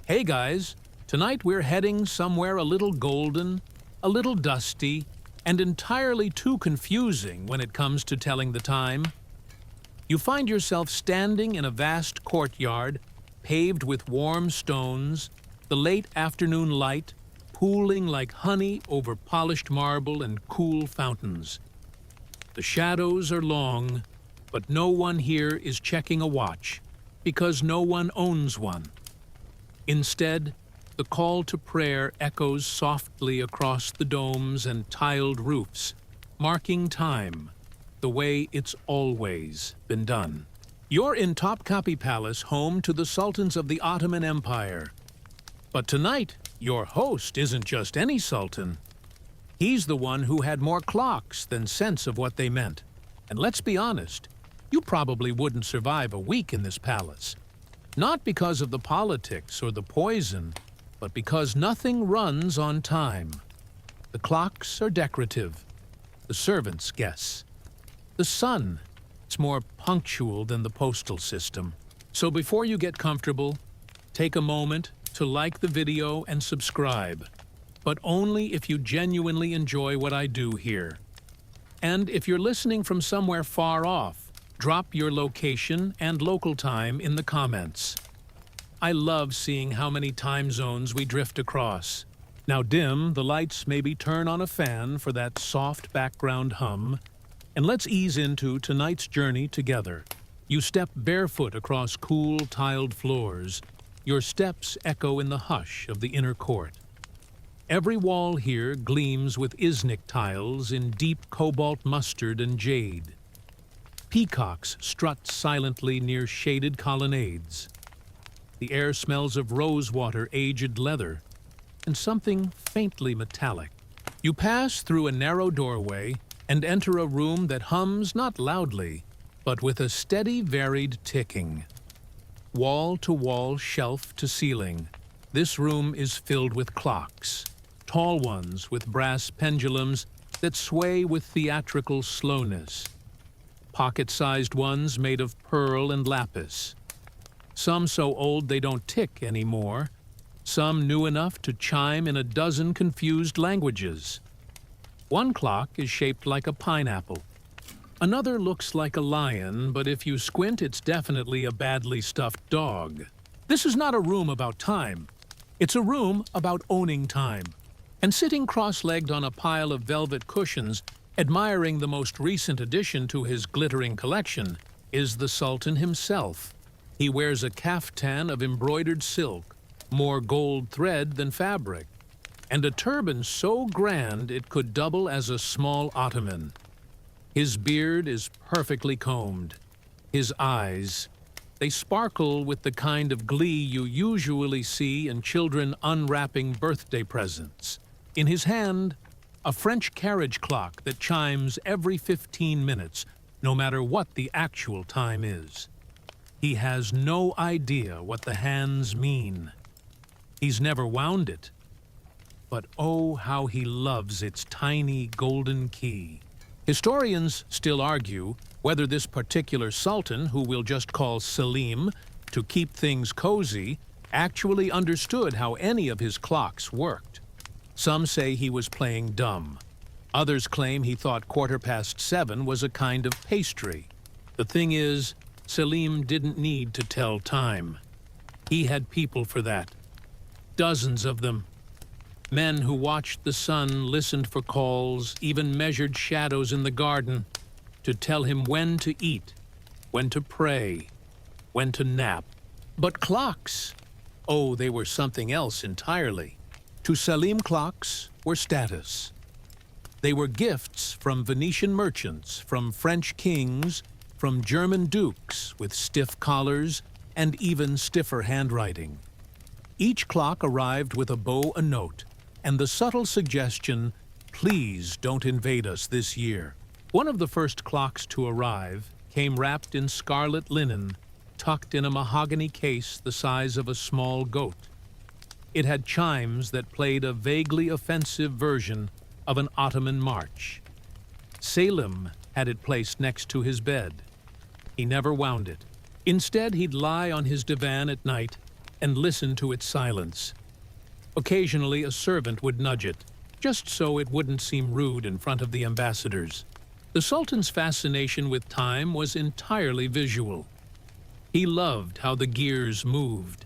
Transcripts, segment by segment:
Hey guys, tonight we're heading somewhere a little golden, a little dusty, and entirely too confusing when it comes to telling the time. You find yourself standing in a vast courtyard, paved with warm stones, the late afternoon light pooling like honey over polished marble and cool fountains. The shadows are long, but no one here is checking a watch, because no one owns one. Instead, the call to prayer echoes softly across the domes and tiled roofs, marking time, the way it's always been done. You're in Topkapi Palace, home to the sultans of the Ottoman Empire. But tonight, your host isn't just any sultan. He's the one who had more clocks than sense of what they meant. And let's be honest, you probably wouldn't survive a week in this palace. Not because of the politics or the poison, but because nothing runs on time. The clocks are decorative. The servants guess. The sun, it's more punctual than the postal system. So before you get comfortable, take a moment to like the video and subscribe, but only if you genuinely enjoy what I do here. And if you're listening from somewhere far off, drop your location and local time in the comments. I love seeing how many time zones we drift across. Now dim the lights, maybe turn on a fan for that soft background hum, and let's ease into tonight's journey together. You step barefoot across cool, tiled floors. Your steps echo in the hush of the inner court. Every wall here gleams with Iznik tiles in deep cobalt mustard and jade. Peacocks strut silently near shaded colonnades. The air smells of rosewater, aged leather, and something faintly metallic. You pass through a narrow doorway and enter a room that hums not loudly, but with a steady, varied ticking. Wall to wall, shelf to ceiling, this room is filled with clocks, tall ones with brass pendulums that sway with theatrical slowness, pocket-sized ones made of pearl and lapis, some so old they don't tick anymore, some new enough to chime in a dozen confused languages. One clock is shaped like a pineapple. Another looks like a lion, but if you squint, it's definitely a badly stuffed dog. This is not a room about time. It's a room about owning time. And sitting cross-legged on a pile of velvet cushions, admiring the most recent addition to his glittering collection, is the Sultan himself. He wears a caftan of embroidered silk, more gold thread than fabric, and a turban so grand it could double as a small ottoman. His beard is perfectly combed. His eyes, they sparkle with the kind of glee you usually see in children unwrapping birthday presents. In his hand, a French carriage clock that chimes every 15 minutes, no matter what the actual time is. He has no idea what the hands mean. He's never wound it. But oh, how he loves its tiny golden key. Historians still argue whether this particular sultan, who we'll just call Selim, to keep things cozy, actually understood how any of his clocks worked. Some say he was playing dumb. Others claim he thought 7:15 was a kind of pastry. The thing is, Selim didn't need to tell time. He had people for that. Dozens of them. Men who watched the sun, listened for calls, even measured shadows in the garden to tell him when to eat, when to pray, when to nap. But clocks, oh, they were something else entirely. To Selim, clocks were status. They were gifts from Venetian merchants, from French kings, from German dukes with stiff collars and even stiffer handwriting. Each clock arrived with a bow, a note, and the subtle suggestion, please don't invade us this year. One of the first clocks to arrive came wrapped in scarlet linen, tucked in a mahogany case the size of a small goat. It had chimes that played a vaguely offensive version of an Ottoman march. Selim had it placed next to his bed. He never wound it. Instead, he'd lie on his divan at night, and listen to its silence. Occasionally, a servant would nudge it, just so it wouldn't seem rude in front of the ambassadors. The Sultan's fascination with time was entirely visual. He loved how the gears moved.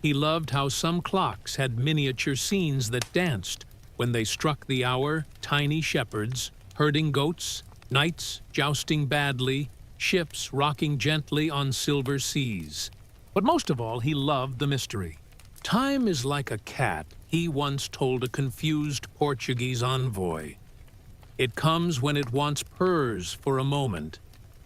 He loved how some clocks had miniature scenes that danced when they struck the hour, tiny shepherds, herding goats, knights jousting badly, ships rocking gently on silver seas. But most of all, he loved the mystery. Time is like a cat, he once told a confused Portuguese envoy. It comes when it wants purrs for a moment,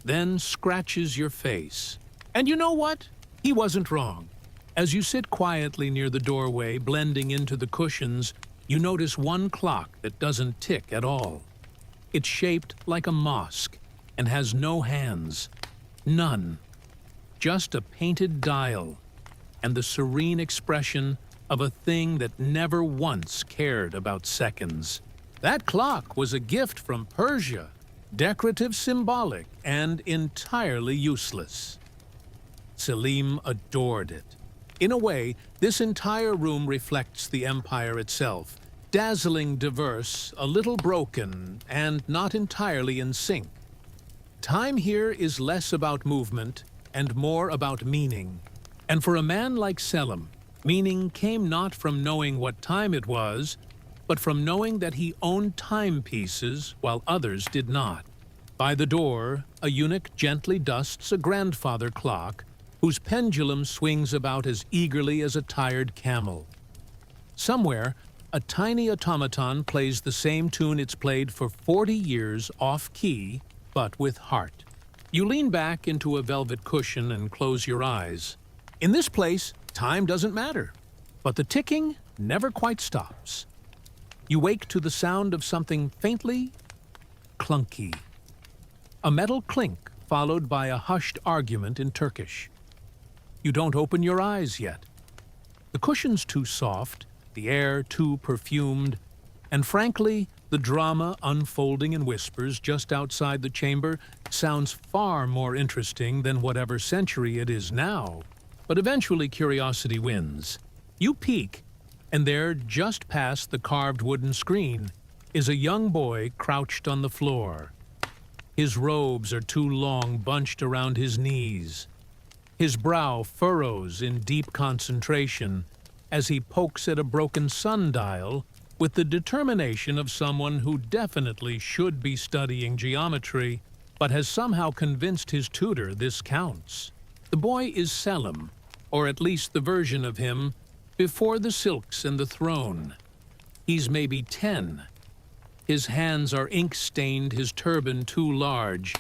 then scratches your face. And you know what? He wasn't wrong. As you sit quietly near the doorway, blending into the cushions, you notice one clock that doesn't tick at all. It's shaped like a mosque and has no hands. None. Just a painted dial and the serene expression of a thing that never once cared about seconds. That clock was a gift from Persia, decorative, symbolic, and entirely useless. Selim adored it. In a way, this entire room reflects the empire itself, dazzling, diverse, a little broken, and not entirely in sync. Time here is less about movement and more about meaning. And for a man like Selim, meaning came not from knowing what time it was, but from knowing that he owned timepieces while others did not. By the door, a eunuch gently dusts a grandfather clock whose pendulum swings about as eagerly as a tired camel. Somewhere, a tiny automaton plays the same tune it's played for 40 years off-key, but with heart. You lean back into a velvet cushion and close your eyes. In this place, time doesn't matter, but the ticking never quite stops. You wake to the sound of something faintly clunky. A metal clink followed by a hushed argument in Turkish. You don't open your eyes yet. The cushion's too soft, the air too perfumed, and frankly, the drama unfolding in whispers just outside the chamber sounds far more interesting than whatever century it is now. But eventually curiosity wins. You peek, and there, just past the carved wooden screen, is a young boy crouched on the floor. His robes are too long, bunched around his knees. His brow furrows in deep concentration as he pokes at a broken sundial with the determination of someone who definitely should be studying geometry, but has somehow convinced his tutor this counts. The boy is Selim, or at least the version of him before the silks and the throne. He's maybe 10. His hands are ink-stained, his turban too large,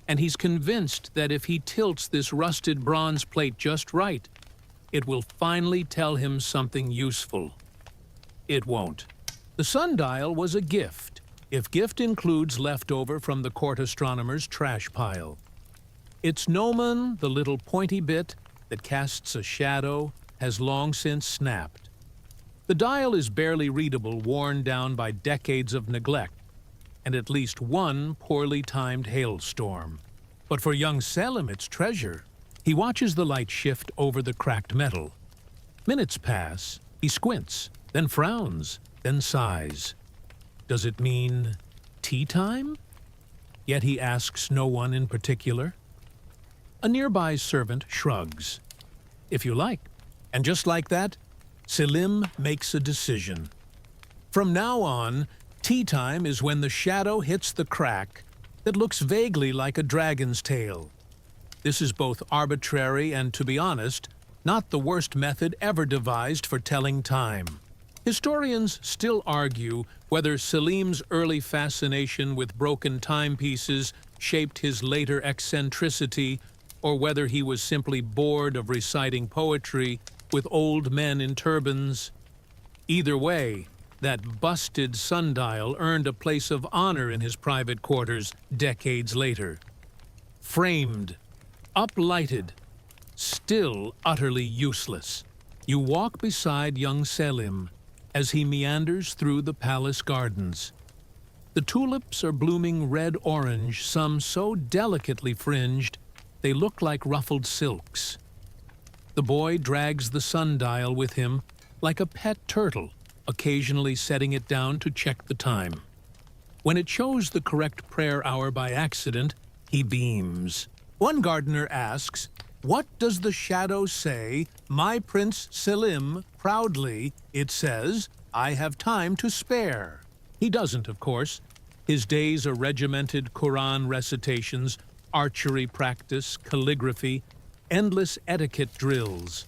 and he's convinced that if he tilts this rusted bronze plate just right, it will finally tell him something useful. It won't. The sundial was a gift, if gift includes leftover from the court astronomer's trash pile. Its gnomon, the little pointy bit that casts a shadow, has long since snapped. The dial is barely readable, worn down by decades of neglect, and at least one poorly timed hailstorm. But for young Selim, it's treasure. He watches the light shift over the cracked metal. Minutes pass, he squints, then frowns, then sighs. Does it mean tea time? Yet he asks no one in particular. A nearby servant shrugs. If you like. And just like that, Selim makes a decision. From now on, tea time is when the shadow hits the crack that looks vaguely like a dragon's tail. This is both arbitrary and, to be honest, not the worst method ever devised for telling time. Historians still argue whether Selim's early fascination with broken timepieces shaped his later eccentricity, or whether he was simply bored of reciting poetry with old men in turbans. Either way, that busted sundial earned a place of honor in his private quarters decades later. Framed, uplighted, still utterly useless. You walk beside young Selim as he meanders through the palace gardens. The tulips are blooming red-orange, some so delicately fringed they look like ruffled silks. The boy drags the sundial with him like a pet turtle, occasionally setting it down to check the time. When it shows the correct prayer hour by accident, he beams. One gardener asks, "What does the shadow say? My Prince Selim, proudly, it says, I have time to spare." He doesn't, of course. His days are regimented Quran recitations, archery practice, calligraphy, endless etiquette drills.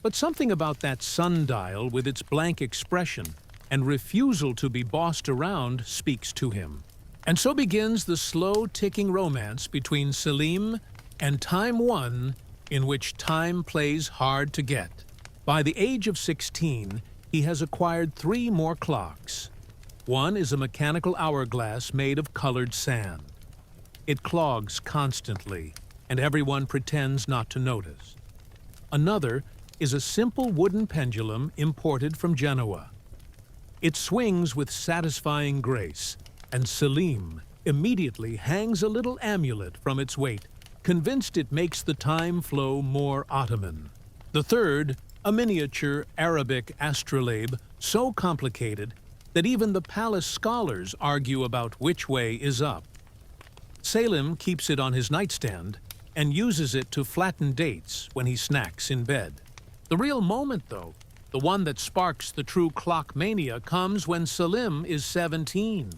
But something about that sundial with its blank expression and refusal to be bossed around speaks to him. And so begins the slow-ticking romance between Selim and Time One, in which time plays hard to get. By the age of 16, he has acquired 3 more clocks. One is a mechanical hourglass made of colored sand. It clogs constantly, and everyone pretends not to notice. Another is a simple wooden pendulum imported from Genoa. It swings with satisfying grace, and Selim immediately hangs a little amulet from its weight, convinced it makes the time flow more Ottoman. The third, a miniature Arabic astrolabe so complicated that even the palace scholars argue about which way is up. Selim keeps it on his nightstand and uses it to flatten dates when he snacks in bed. The real moment, though, the one that sparks the true clock mania, comes when Selim is 17.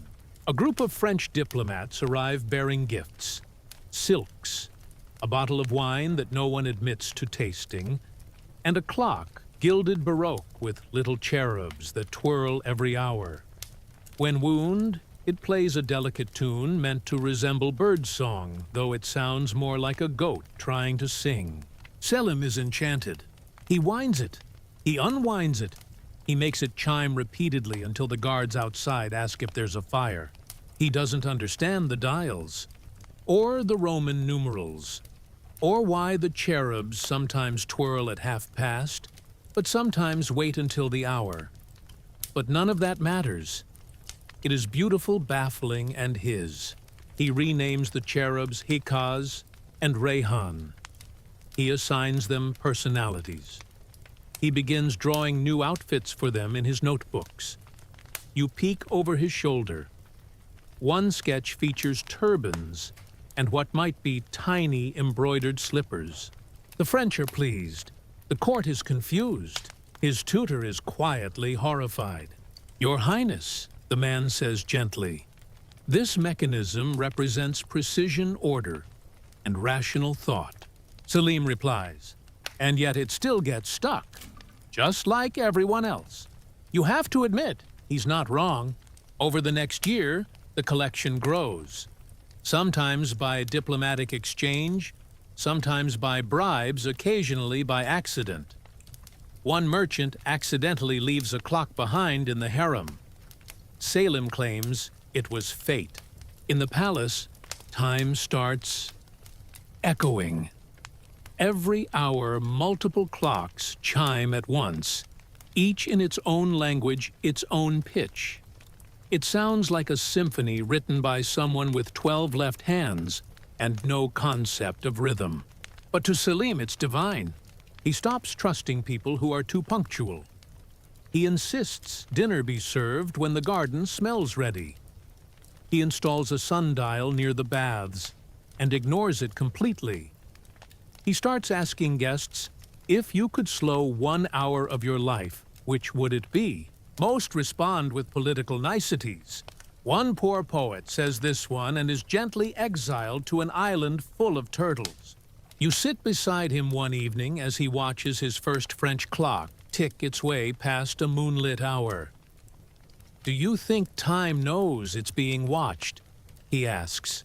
A group of French diplomats arrive bearing gifts. Silks, a bottle of wine that no one admits to tasting, and a clock, gilded baroque with little cherubs that twirl every hour. When wound, it plays a delicate tune meant to resemble birdsong, though it sounds more like a goat trying to sing. Selim is enchanted. He winds it. He unwinds it. He makes it chime repeatedly until the guards outside ask if there's a fire. He doesn't understand the dials, or the Roman numerals, or why the cherubs sometimes twirl at past, but sometimes wait until the hour. But none of that matters. It is beautiful, baffling, and his. He renames the cherubs Hikaz and Rayhan. He assigns them personalities. He begins drawing new outfits for them in his notebooks. You peek over his shoulder. One sketch features turbans and what might be tiny embroidered slippers. The French are pleased. The court is confused. His tutor is quietly horrified. "Your Highness," the man says gently, "this mechanism represents precision order and rational thought." Selim replies, "And yet it still gets stuck, just like everyone else." You have to admit, he's not wrong. Over the next year, the collection grows. Sometimes by diplomatic exchange, sometimes by bribes, occasionally by accident. One merchant accidentally leaves a clock behind in the harem. Selim claims it was fate. In the palace, time starts echoing. Every hour, multiple clocks chime at once, each in its own language, its own pitch. It sounds like a symphony written by someone with 12 left hands and no concept of rhythm. But to Selim, it's divine. He stops trusting people who are too punctual. He insists dinner be served when the garden smells ready. He installs a sundial near the baths and ignores it completely. He starts asking guests, "If you could slow 1 hour of your life, which would it be?" Most respond with political niceties. One poor poet says this one and is gently exiled to an island full of turtles. You sit beside him one evening as he watches his first French clock tick its way past a moonlit hour. "Do you think time knows it's being watched?" he asks.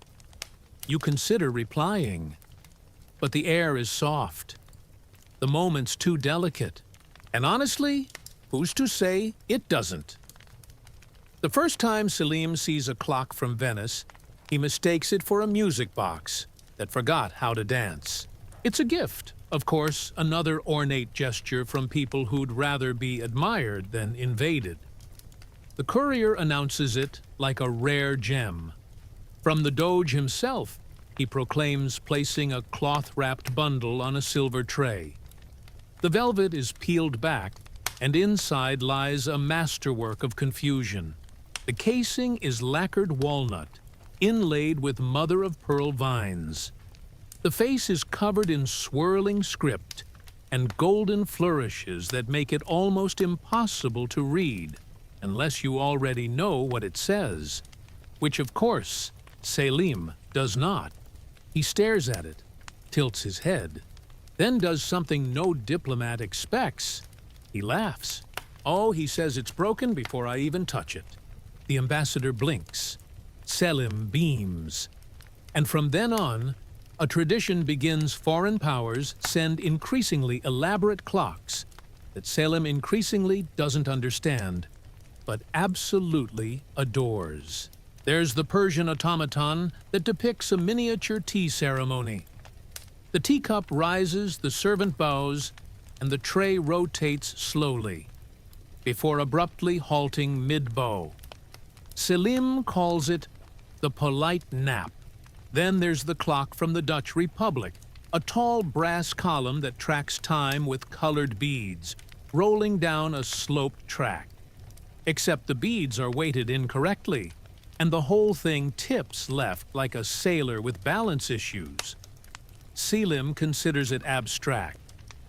You consider replying, but the air is soft. The moment's too delicate. And honestly, who's to say it doesn't? The first time Selim sees a clock from Venice, he mistakes it for a music box that forgot how to dance. It's a gift, of course, another ornate gesture from people who'd rather be admired than invaded. The courier announces it like a rare gem. From the Doge himself, he proclaims placing a cloth-wrapped bundle on a silver tray. The velvet is peeled back, and inside lies a masterwork of confusion. The casing is lacquered walnut, inlaid with mother-of-pearl vines. The face is covered in swirling script and golden flourishes that make it almost impossible to read, unless you already know what it says, which of course Selim does not. He stares at it, tilts his head, then does something no diplomat expects. He laughs. Oh, he says it's broken before I even touch it. The ambassador blinks. Selim beams. And from then on, a tradition begins. Foreign powers send increasingly elaborate clocks that Selim increasingly doesn't understand, but absolutely adores. There's the Persian automaton that depicts a miniature tea ceremony. The teacup rises, the servant bows, and the tray rotates slowly, before abruptly halting mid-bow. Selim calls it the polite nap. Then there's the clock from the Dutch Republic, a tall brass column that tracks time with colored beads, rolling down a sloped track. Except the beads are weighted incorrectly, and the whole thing tips left like a sailor with balance issues. Selim considers it abstract.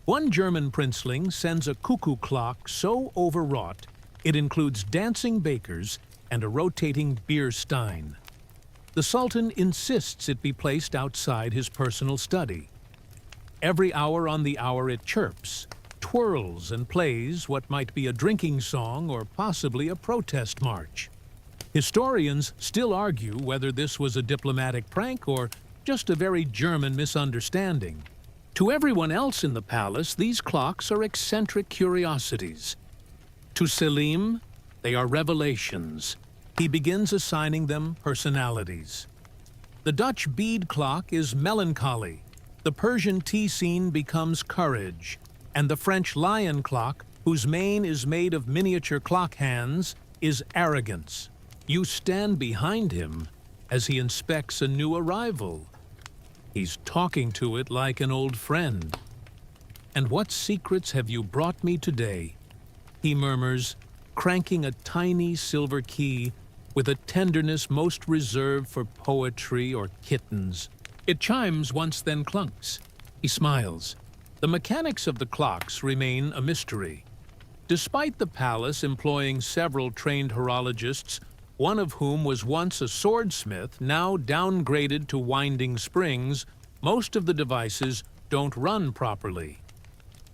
One German princeling sends a cuckoo clock so overwrought it includes dancing bakers and a rotating beer stein. The Sultan insists it be placed outside his personal study. Every hour on the hour it chirps, twirls, and plays what might be a drinking song or possibly a protest march. Historians still argue whether this was a diplomatic prank or just a very German misunderstanding. To everyone else in the palace, these clocks are eccentric curiosities. To Selim, they are revelations. He begins assigning them personalities. The Dutch bead clock is melancholy, the Persian tea scene becomes courage, and the French lion clock, whose mane is made of miniature clock hands, is arrogance. You stand behind him as he inspects a new arrival. He's talking to it like an old friend. "And what secrets have you brought me today?" he murmurs, cranking a tiny silver key with a tenderness most reserved for poetry or kittens. It chimes once, then clunks. He smiles. The mechanics of the clocks remain a mystery. Despite the palace employing several trained horologists, one of whom was once a swordsmith, now downgraded to winding springs, most of the devices don't run properly.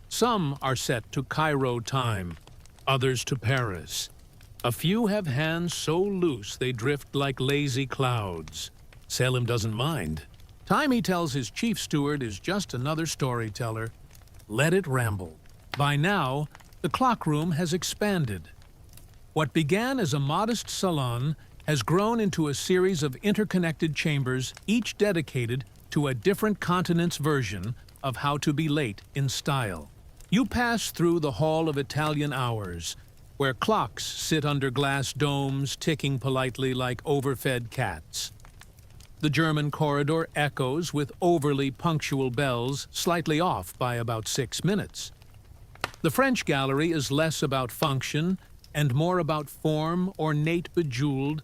Some are set to Cairo time, others to Paris. A few have hands so loose they drift like lazy clouds. Selim doesn't mind. Time, he tells his chief steward, is just another storyteller. Let it ramble. By now, the clock room has expanded. What began as a modest salon has grown into a series of interconnected chambers, each dedicated to a different continent's version of how to be late in style. You pass through the Hall of Italian Hours, where clocks sit under glass domes, ticking politely like overfed cats. The German corridor echoes with overly punctual bells, slightly off by about 6 minutes. The French gallery is less about function and more about form, ornate, bejeweled,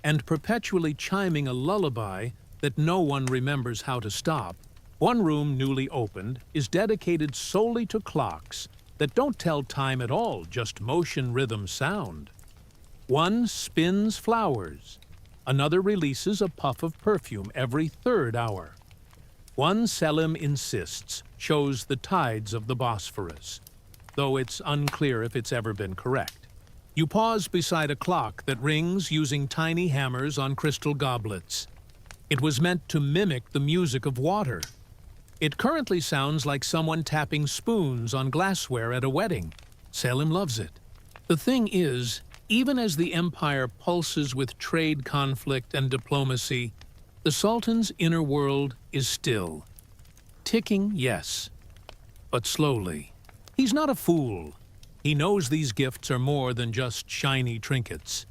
and perpetually chiming a lullaby that no one remembers how to stop. One room, newly opened, is dedicated solely to clocks that don't tell time at all, just motion, rhythm, sound. One spins flowers. Another releases a puff of perfume every third hour. One, Selim insists, shows the tides of the Bosphorus, though it's unclear if it's ever been correct. You pause beside a clock that rings using tiny hammers on crystal goblets. It was meant to mimic the music of water. It currently sounds like someone tapping spoons on glassware at a wedding. Selim loves it. The thing is, even as the empire pulses with trade conflict and diplomacy, the Sultan's inner world is still. Ticking, yes, but slowly. He's not a fool. He knows these gifts are more than just shiny trinkets.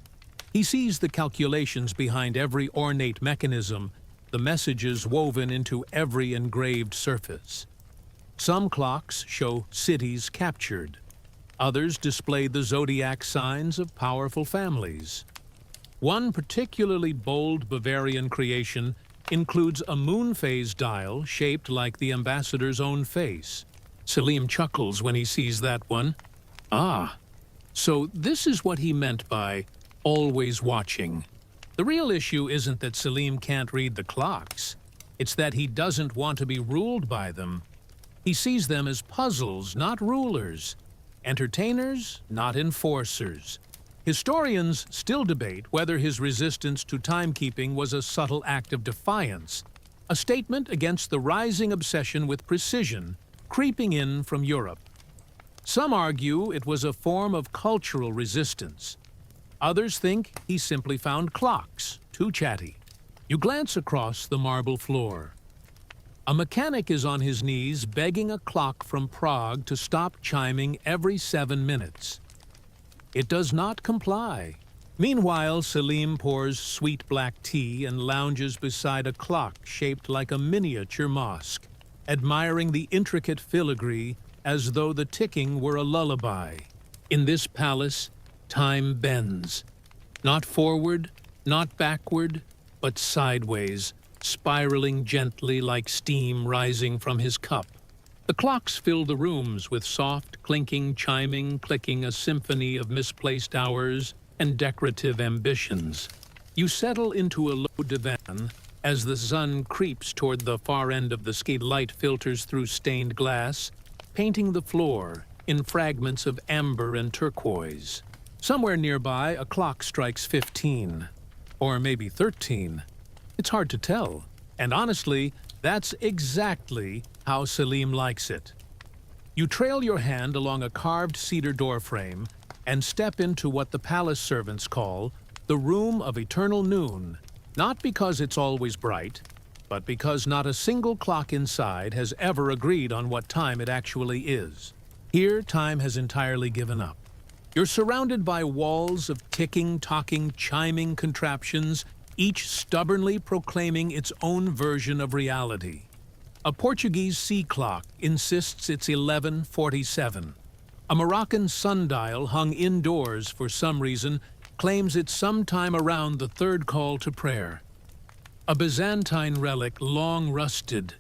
He sees the calculations behind every ornate mechanism, the messages woven into every engraved surface. Some clocks show cities captured. Others display the zodiac signs of powerful families. One particularly bold Bavarian creation includes a moon phase dial shaped like the ambassador's own face. Selim chuckles when he sees that one. Ah, so this is what he meant by always watching. The real issue isn't that Selim can't read the clocks. It's that he doesn't want to be ruled by them. He sees them as puzzles, not rulers. Entertainers, not enforcers. Historians still debate whether his resistance to timekeeping was a subtle act of defiance, a statement against the rising obsession with precision creeping in from Europe. Some argue it was a form of cultural resistance. Others think he simply found clocks too chatty. You glance across the marble floor. A mechanic is on his knees begging a clock from Prague to stop chiming every 7 minutes. It does not comply. Meanwhile, Selim pours sweet black tea and lounges beside a clock shaped like a miniature mosque, admiring the intricate filigree as though the ticking were a lullaby. In this palace, time bends. Not forward, not backward, but sideways, spiraling gently like steam rising from his cup. The clocks fill the rooms with soft, clinking, chiming, clicking, a symphony of misplaced hours and decorative ambitions. You settle into a low divan as the sun creeps toward the far end of the ski. Light filters through stained glass, painting the floor in fragments of amber and turquoise. Somewhere nearby, a clock strikes 15, or maybe 13. It's hard to tell, and honestly, that's exactly how Selim likes it. You trail your hand along a carved cedar doorframe and step into what the palace servants call the Room of Eternal Noon, not because it's always bright, but because not a single clock inside has ever agreed on what time it actually is. Here, time has entirely given up. You're surrounded by walls of ticking, talking, chiming contraptions, each stubbornly proclaiming its own version of reality. A Portuguese sea clock insists it's 11:47. A Moroccan sundial hung indoors for some reason claims it's sometime around the third call to prayer. A Byzantine relic, long rusted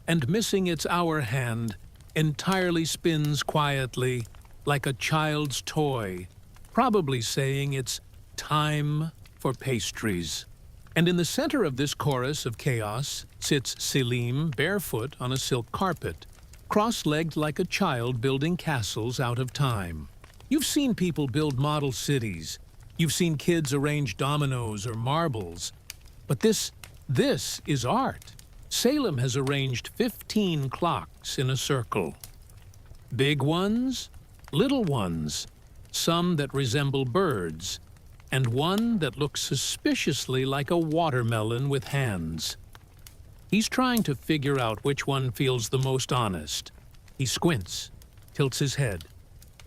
and missing its hour hand, entirely spins quietly like a child's toy, probably saying it's time for pastries. And in the center of this chorus of chaos sits Selim, barefoot on a silk carpet, cross-legged like a child building castles out of time. You've seen people build model cities. You've seen kids arrange dominoes or marbles. But this is art. Selim has arranged 15 clocks in a circle. Big ones, little ones, some that resemble birds, and one that looks suspiciously like a watermelon with hands. He's trying to figure out which one feels the most honest. He squints, tilts his head.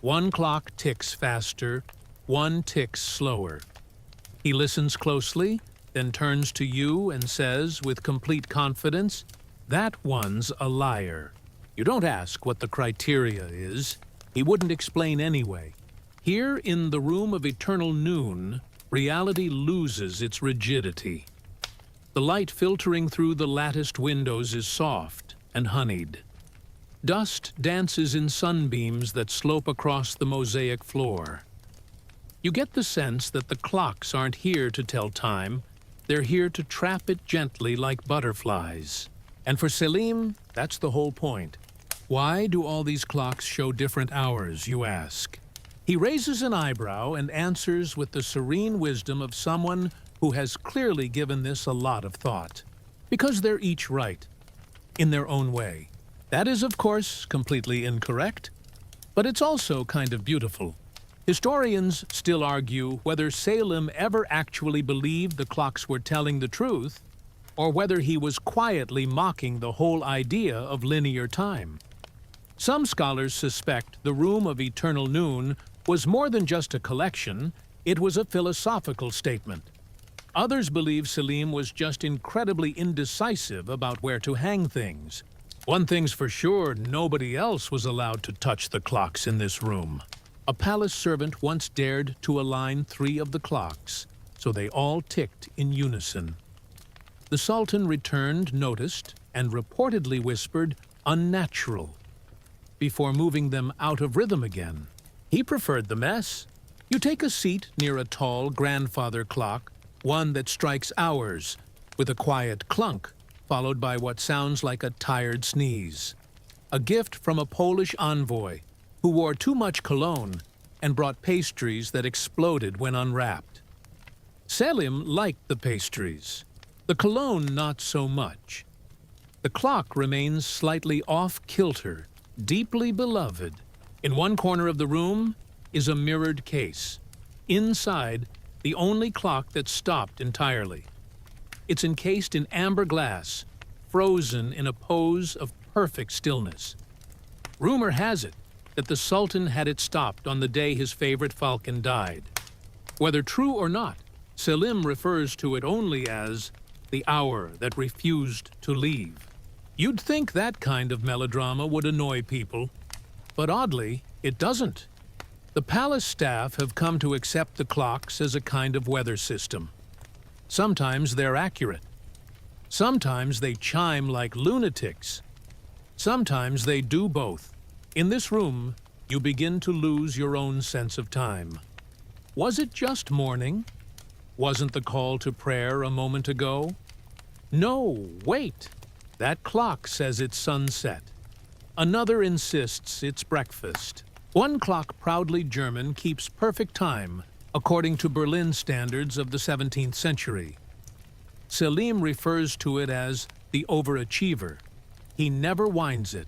One clock ticks faster, one ticks slower. He listens closely, then turns to you and says with complete confidence, "That one's a liar." You don't ask what the criteria is. He wouldn't explain anyway. Here in the Room of Eternal Noon, reality loses its rigidity. The light filtering through the latticed windows is soft and honeyed. Dust dances in sunbeams that slope across the mosaic floor. You get the sense that the clocks aren't here to tell time, they're here to trap it gently like butterflies. And for Selim, that's the whole point. Why do all these clocks show different hours, you ask? He raises an eyebrow and answers with the serene wisdom of someone who has clearly given this a lot of thought. Because they're each right, in their own way. That is, of course, completely incorrect, but it's also kind of beautiful. Historians still argue whether Selim ever actually believed the clocks were telling the truth, or whether he was quietly mocking the whole idea of linear time. Some scholars suspect the Room of Eternal Noon was more than just a collection, it was a philosophical statement. Others believe Selim was just incredibly indecisive about where to hang things, One thing's for sure, nobody else was allowed to touch the clocks in this room. A palace servant once dared to align 3 of the clocks, so they all ticked in unison. The Sultan returned, noticed, and reportedly whispered, "Unnatural," before moving them out of rhythm again. He preferred the mess. You take a seat near a tall grandfather clock, one that strikes hours, with a quiet clunk, followed by what sounds like a tired sneeze. A gift from a Polish envoy who wore too much cologne and brought pastries that exploded when unwrapped. Selim liked the pastries, the cologne not so much. The clock remains slightly off-kilter, deeply beloved. In one corner of the room is a mirrored case. Inside, the only clock that stopped entirely. It's encased in amber glass, frozen in a pose of perfect stillness. Rumor has it that the Sultan had it stopped on the day his favorite falcon died. Whether true or not, Selim refers to it only as the hour that refused to leave. You'd think that kind of melodrama would annoy people, but oddly, it doesn't. The palace staff have come to accept the clocks as a kind of weather system. Sometimes they're accurate. Sometimes they chime like lunatics. Sometimes they do both. In this room, you begin to lose your own sense of time. Was it just morning? Wasn't the call to prayer a moment ago? No, wait. That clock says it's sunset. Another insists it's breakfast. One clock, proudly German, keeps perfect time, according to Berlin standards of the 17th century. Selim refers to it as the overachiever. He never winds it.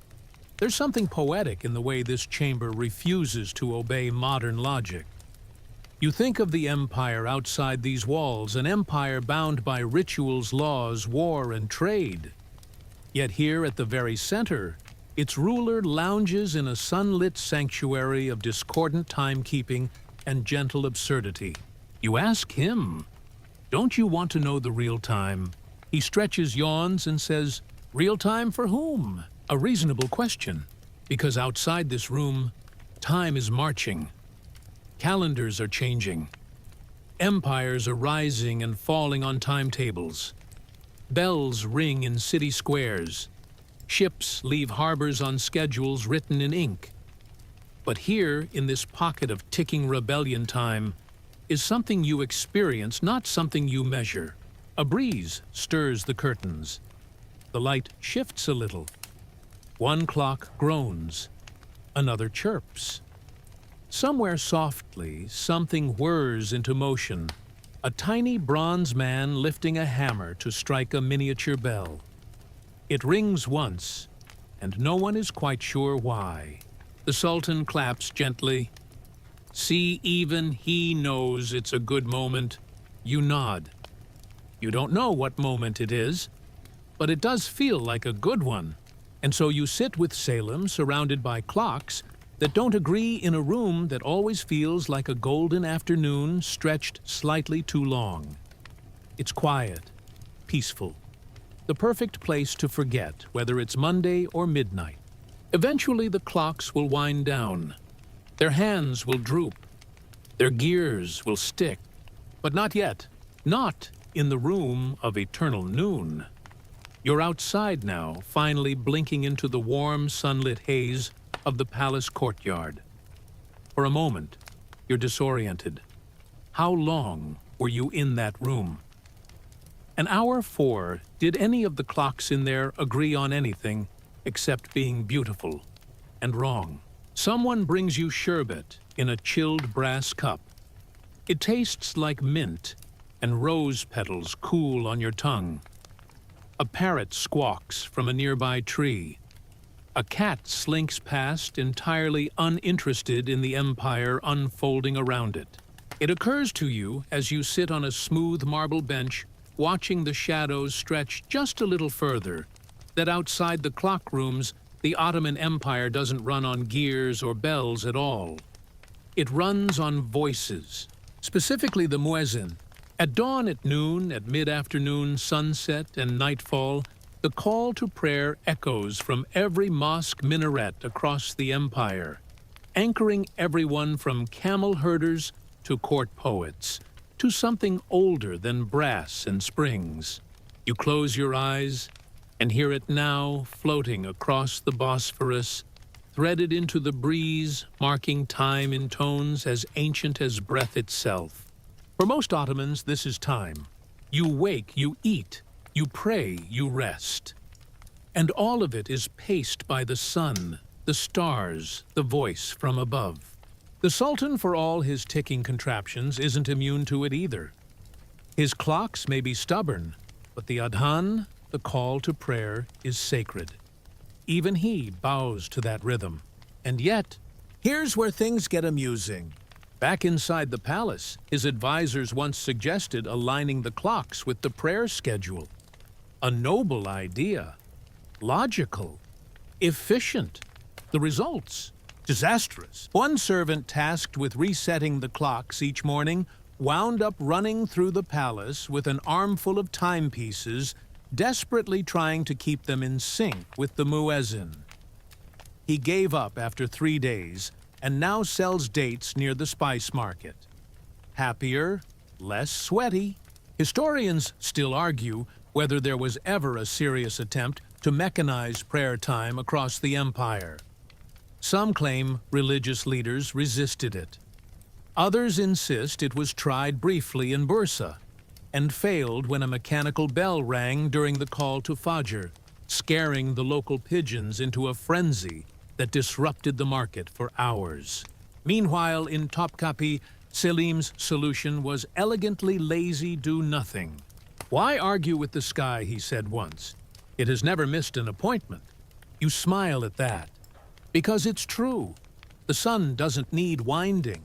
There's something poetic in the way this chamber refuses to obey modern logic. You think of the empire outside these walls, an empire bound by rituals, laws, war, and trade. Yet here at the very center, its ruler lounges in a sunlit sanctuary of discordant timekeeping and gentle absurdity. You ask him, "Don't you want to know the real time?" He stretches, yawns, and says, "Real time for whom?" A reasonable question, because outside this room, time is marching. Calendars are changing. Empires are rising and falling on timetables. Bells ring in city squares. Ships leave harbors on schedules written in ink. But here, in this pocket of ticking rebellion time, is something you experience, not something you measure. A breeze stirs the curtains. The light shifts a little. One clock groans. Another chirps. Somewhere softly, something whirs into motion. A tiny bronze man lifting a hammer to strike a miniature bell. It rings once, and no one is quite sure why. The Sultan claps gently. See, even he knows it's a good moment. You nod. You don't know what moment it is, but it does feel like a good one. And so you sit with Selim, surrounded by clocks that don't agree, in a room that always feels like a golden afternoon stretched slightly too long. It's quiet, peaceful, the perfect place to forget whether it's Monday or midnight. Eventually the clocks will wind down. Their hands will droop. Their gears will stick. But not yet. Not in the room of eternal noon. You're outside now, finally blinking into the warm, sunlit haze of the palace courtyard. For a moment, you're disoriented. How long were you in that room? An hour 4, did any of the clocks in there agree on anything except being beautiful and wrong? Someone brings you sherbet in a chilled brass cup. It tastes like mint, and rose petals cool on your tongue. A parrot squawks from a nearby tree. A cat slinks past, entirely uninterested in the empire unfolding around it. It occurs to you as you sit on a smooth marble bench, watching the shadows stretch just a little further, that outside the clock rooms, the Ottoman Empire doesn't run on gears or bells at all. It runs on voices, specifically the muezzin. At dawn, at noon, at mid-afternoon, sunset, and nightfall, The call to prayer echoes from every mosque minaret across the empire, anchoring everyone from camel herders to court poets, to something older than brass and springs. You close your eyes and hear it now floating across the Bosphorus, threaded into the breeze, marking time in tones as ancient as breath itself. For most Ottomans, this is time. You wake, you eat, you pray, you rest. And all of it is paced by the sun, the stars, the voice from above. The Sultan, for all his ticking contraptions, isn't immune to it either. His clocks may be stubborn, but the adhan, the call to prayer, is sacred. Even he bows to that rhythm. And yet, here's where things get amusing. Back inside the palace, his advisors once suggested aligning the clocks with the prayer schedule. A noble idea. Logical. Efficient. The results? Disastrous. One servant tasked with resetting the clocks each morning wound up running through the palace with an armful of timepieces, desperately trying to keep them in sync with the muezzin. He gave up after 3 days and now sells dates near the spice market. Happier, less sweaty. Historians still argue whether there was ever a serious attempt to mechanize prayer time across the empire. Some claim religious leaders resisted it. Others insist it was tried briefly in Bursa and failed when a mechanical bell rang during the call to Fajr, scaring the local pigeons into a frenzy that disrupted the market for hours. Meanwhile, in Topkapi, Selim's solution was elegantly lazy do-nothing. "Why argue with the sky?" he said once. "It has never missed an appointment." You smile at that. Because it's true. The sun doesn't need winding.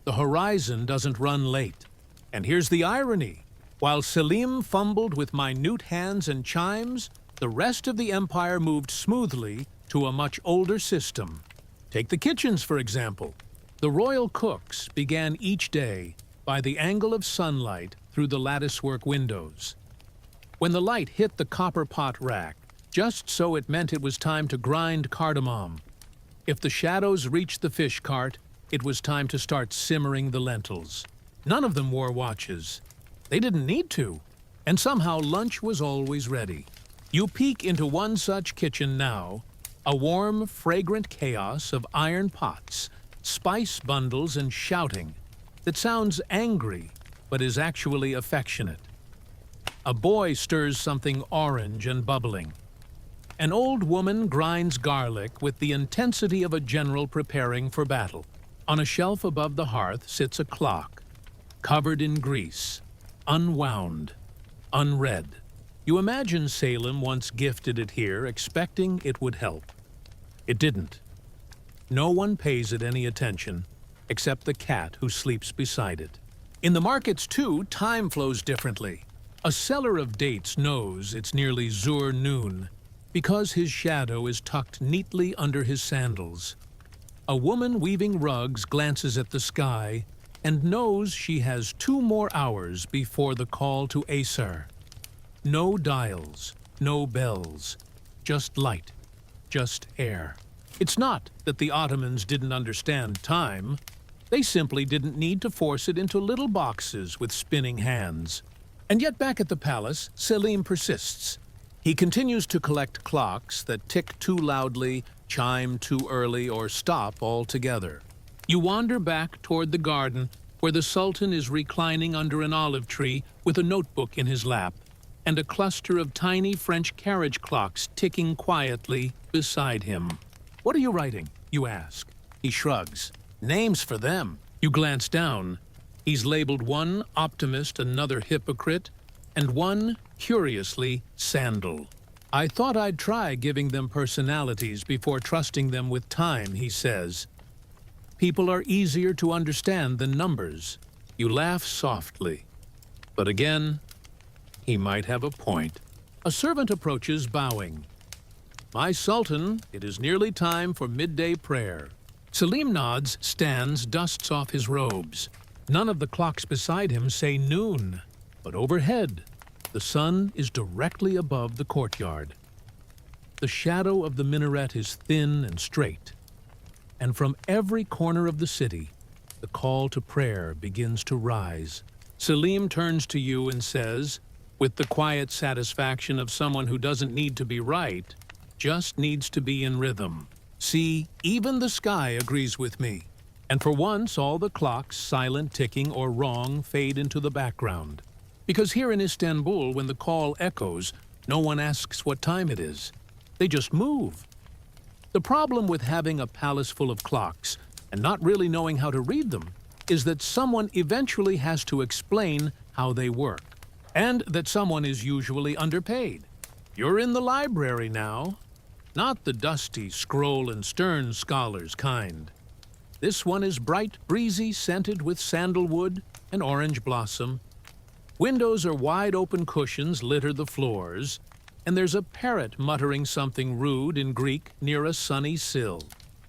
The horizon doesn't run late. And here's the irony. While Selim fumbled with minute hands and chimes, the rest of the empire moved smoothly to a much older system. Take the kitchens, for example. The royal cooks began each day by the angle of sunlight through the latticework windows. When the light hit the copper pot rack, just so it meant it was time to grind cardamom. If the shadows reached the fish cart, it was time to start simmering the lentils. None of them wore watches. They didn't need to. And somehow lunch was always ready. You peek into one such kitchen now, a warm, fragrant chaos of iron pots, spice bundles, and shouting that sounds angry but is actually affectionate. A boy stirs something orange and bubbling. An old woman grinds garlic with the intensity of a general preparing for battle. On a shelf above the hearth sits a clock, covered in grease, unwound, unread. You imagine Selim once gifted it here, expecting it would help. It didn't. No one pays it any attention, except the cat who sleeps beside it. In the markets, too, time flows differently. A seller of dates knows it's nearly Zur noon, because his shadow is tucked neatly under his sandals. A woman weaving rugs glances at the sky and knows she has 2 more hours before the call to Asr. No dials, no bells, just light, just air. It's not that the Ottomans didn't understand time. They simply didn't need to force it into little boxes with spinning hands. And yet back at the palace, Selim persists. He continues to collect clocks that tick too loudly, chime too early, or stop altogether. You wander back toward the garden where the Sultan is reclining under an olive tree with a notebook in his lap and a cluster of tiny French carriage clocks ticking quietly beside him. "What are you writing?" you ask. He shrugs. "Names for them." You glance down. He's labeled one optimist, another hypocrite, and one, curiously, sandal. "I thought I'd try giving them personalities before trusting them with time," he says. "People are easier to understand than numbers." You laugh softly. But again, he might have a point. A servant approaches, bowing. "My Sultan, it is nearly time for midday prayer." Selim nods, stands, dusts off his robes. None of the clocks beside him say noon, but overhead, The sun is directly above the courtyard. The shadow of the minaret is thin and straight, and from every corner of the city, the call to prayer begins to rise. Selim turns to you and says, with the quiet satisfaction of someone who doesn't need to be right, just needs to be in rhythm. See, even the sky agrees with me. And for once, all the clocks, silent, ticking, or wrong, fade into the background. Because here in Istanbul, when the call echoes, no one asks what time it is. They just move. The problem with having a palace full of clocks and not really knowing how to read them is that someone eventually has to explain how they work, and that someone is usually underpaid. You're in the library now, not the dusty, scroll and stern scholars kind. This one is bright, breezy, scented with sandalwood and orange blossom. Windows or wide-open cushions litter the floors, and there's a parrot muttering something rude in Greek near a sunny sill.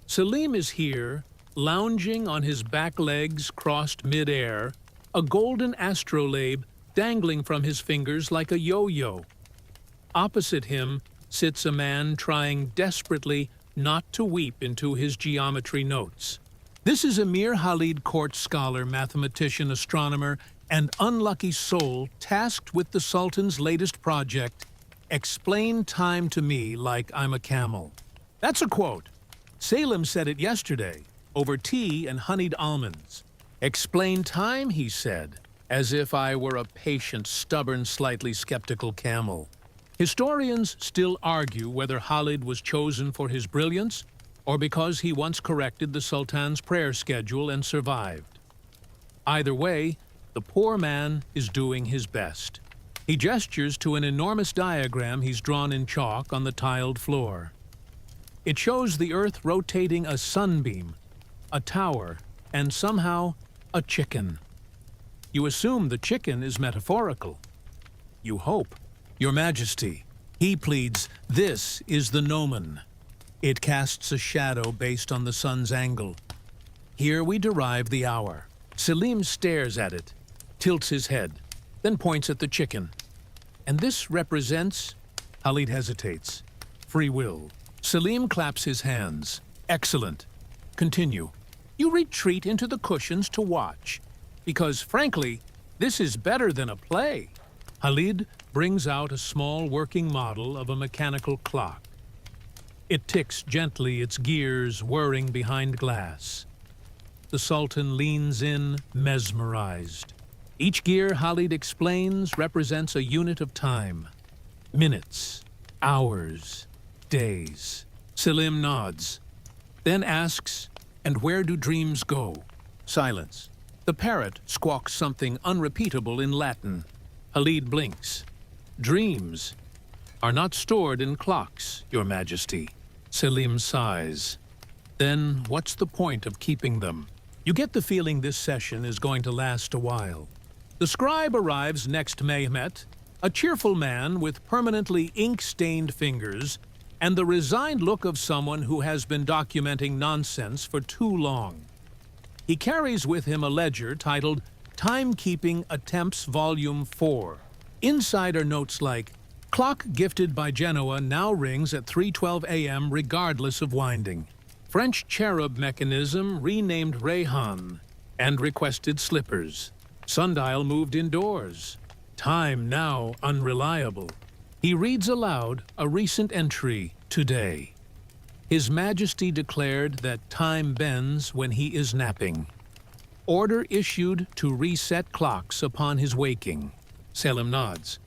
Selim is here, lounging on his back legs crossed mid-air, a golden astrolabe dangling from his fingers like a yo-yo. Opposite him sits a man trying desperately not to weep into his geometry notes. This is Emir Khalid, court scholar, mathematician, astronomer, and unlucky soul tasked with the Sultan's latest project, Explain Time to Me Like I'm a Camel. That's a quote. Selim said it yesterday, over tea and honeyed almonds. Explain time, he said, as if I were a patient, stubborn, slightly skeptical camel. Historians still argue whether Khalid was chosen for his brilliance or because he once corrected the Sultan's prayer schedule and survived. Either way, the poor man is doing his best. He gestures to an enormous diagram he's drawn in chalk on the tiled floor. It shows the Earth rotating a sunbeam, a tower, and somehow a chicken. You assume the chicken is metaphorical. You hope. Your Majesty, he pleads, this is the gnomon. It casts a shadow based on the sun's angle. Here we derive the hour. Selim stares at it, tilts his head, then points at the chicken. And this represents, Khalid hesitates, free will. Selim claps his hands. Excellent. Continue. You retreat into the cushions to watch, because frankly, this is better than a play. Khalid brings out a small working model of a mechanical clock. It ticks gently, its gears whirring behind glass. The Sultan leans in, mesmerized. Each gear, Khalid explains, represents a unit of time. Minutes, hours, days. Selim nods, then asks, and where do dreams go? Silence. The parrot squawks something unrepeatable in Latin. Khalid blinks. Dreams are not stored in clocks, Your Majesty. Selim sighs. Then what's the point of keeping them? You get the feeling this session is going to last a while. The scribe arrives next Mehmet, a cheerful man with permanently ink-stained fingers and the resigned look of someone who has been documenting nonsense for too long. He carries with him a ledger titled Timekeeping Attempts Volume 4. Inside are notes like, clock gifted by Genoa now rings at 3:12 a.m. regardless of winding. French cherub mechanism renamed Rayhan and requested slippers. Sundial moved indoors. Time now unreliable. He reads aloud a recent entry today. His Majesty declared that time bends when he is napping. Order issued to reset clocks upon his waking. Selim nods.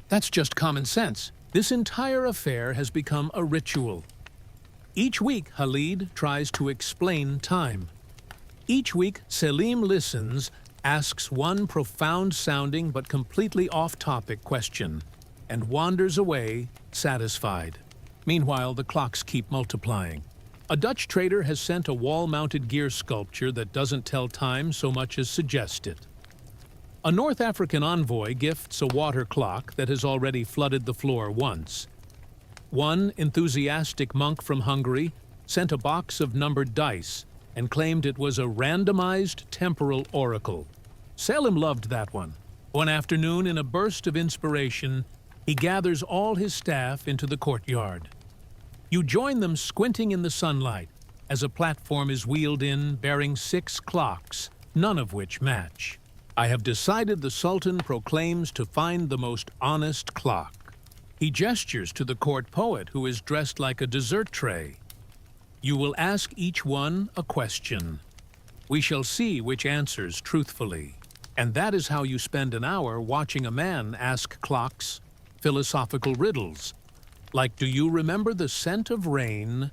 That's just common sense. This entire affair has become a ritual. Each week, Khalid tries to explain time. Each week, Selim listens, asks one profound-sounding but completely off-topic question, and wanders away, satisfied. Meanwhile, the clocks keep multiplying. A Dutch trader has sent a wall-mounted gear sculpture that doesn't tell time so much as suggest it. A North African envoy gifts a water clock that has already flooded the floor once. One enthusiastic monk from Hungary sent a box of numbered dice and claimed it was a randomized temporal oracle. Selim loved that one. One afternoon, in a burst of inspiration, he gathers all his staff into the courtyard. You join them squinting in the sunlight as a platform is wheeled in bearing 6 clocks, none of which match. I have decided, the Sultan proclaims, to find the most honest clock. He gestures to the court poet, who is dressed like a dessert tray. You will ask each one a question. We shall see which answers truthfully. And that is how you spend an hour watching a man ask clocks philosophical riddles, like, do you remember the scent of rain,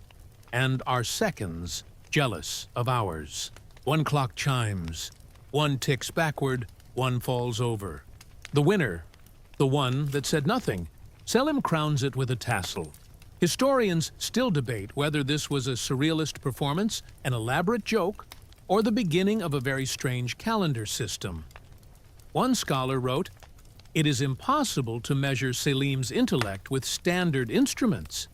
and are seconds jealous of hours? One clock chimes, one ticks backward, one falls over. The winner, the one that said nothing. Selim crowns it with a tassel. Historians still debate whether this was a surrealist performance, an elaborate joke, or the beginning of a very strange calendar system. One scholar wrote, "It is impossible to measure Selim's intellect with standard instruments.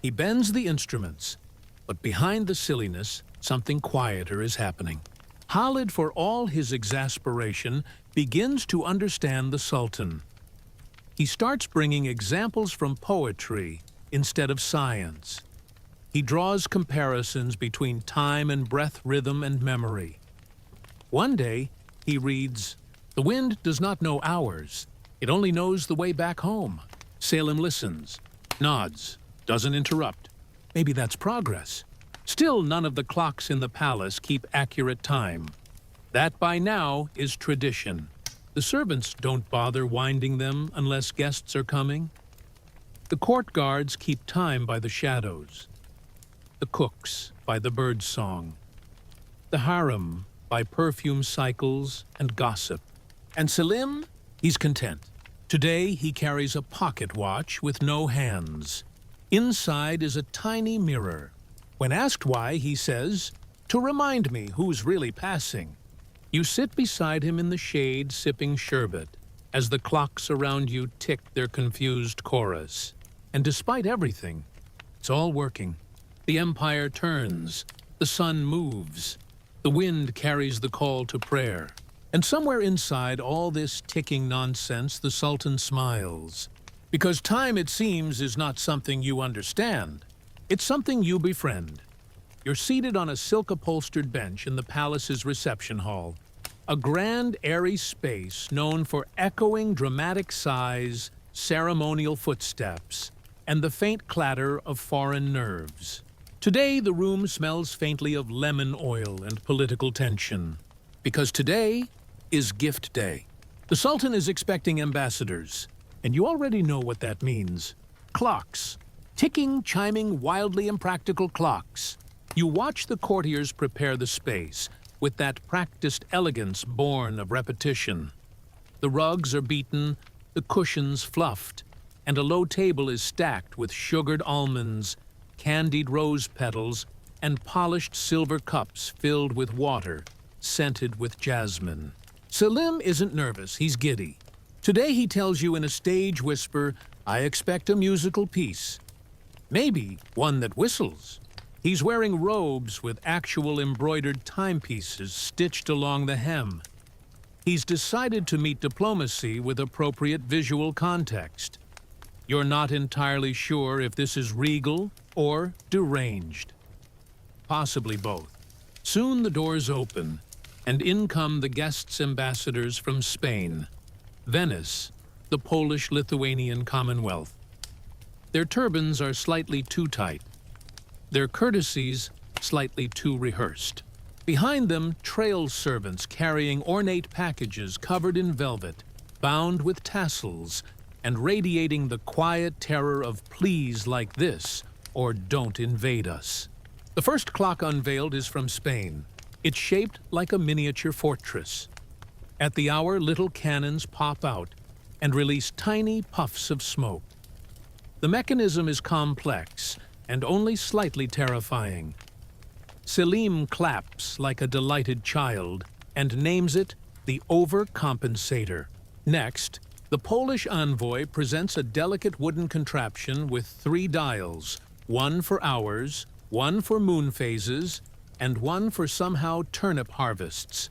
He bends the instruments, but behind the silliness, something quieter is happening." Khalid, for all his exasperation, begins to understand the Sultan. He starts bringing examples from poetry instead of science. He draws comparisons between time and breath, rhythm and memory. One day, he reads, "The wind does not know hours. It only knows the way back home." Selim listens, nods, doesn't interrupt. Maybe that's progress. Still, none of the clocks in the palace keep accurate time. That by now is tradition. The servants don't bother winding them unless guests are coming. The court guards keep time by the shadows. The cooks by the bird song. The harem by perfume cycles and gossip. And Selim, he's content. Today he carries a pocket watch with no hands. Inside is a tiny mirror. When asked why, he says, "To remind me who's really passing." You sit beside him in the shade, sipping sherbet, as the clocks around you tick their confused chorus. And despite everything, it's all working. The empire turns, the sun moves, the wind carries the call to prayer. And somewhere inside all this ticking nonsense, the Sultan smiles. Because time, it seems, is not something you understand. It's something you befriend. You're seated on a silk-upholstered bench in the palace's reception hall, a grand, airy space known for echoing dramatic sighs, ceremonial footsteps, and the faint clatter of foreign nerves. Today, the room smells faintly of lemon oil and political tension. Because today is gift day. The Sultan is expecting ambassadors, and you already know what that means. Clocks. Ticking, chiming, wildly impractical clocks. You watch the courtiers prepare the space, with that practiced elegance born of repetition. The rugs are beaten, the cushions fluffed, and a low table is stacked with sugared almonds, candied rose petals, and polished silver cups filled with water, scented with jasmine. Selim isn't nervous, he's giddy. Today he tells you in a stage whisper, "I expect a musical piece." Maybe one that whistles. He's wearing robes with actual embroidered timepieces stitched along the hem. He's decided to meet diplomacy with appropriate visual context. You're not entirely sure if this is regal or deranged. Possibly both. Soon the doors open, and in come the guests' ambassadors from Spain, Venice, the Polish-Lithuanian Commonwealth. Their turbans are slightly too tight, their courtesies slightly too rehearsed. Behind them, trail servants carrying ornate packages covered in velvet, bound with tassels, and radiating the quiet terror of "please like this" or "don't invade us." The first clock unveiled is from Spain. It's shaped like a miniature fortress. At the hour, little cannons pop out and release tiny puffs of smoke. The mechanism is complex and only slightly terrifying. Selim claps like a delighted child and names it the overcompensator. Next, the Polish envoy presents a delicate wooden contraption with 3 dials, one for hours, one for moon phases, and one for somehow turnip harvests.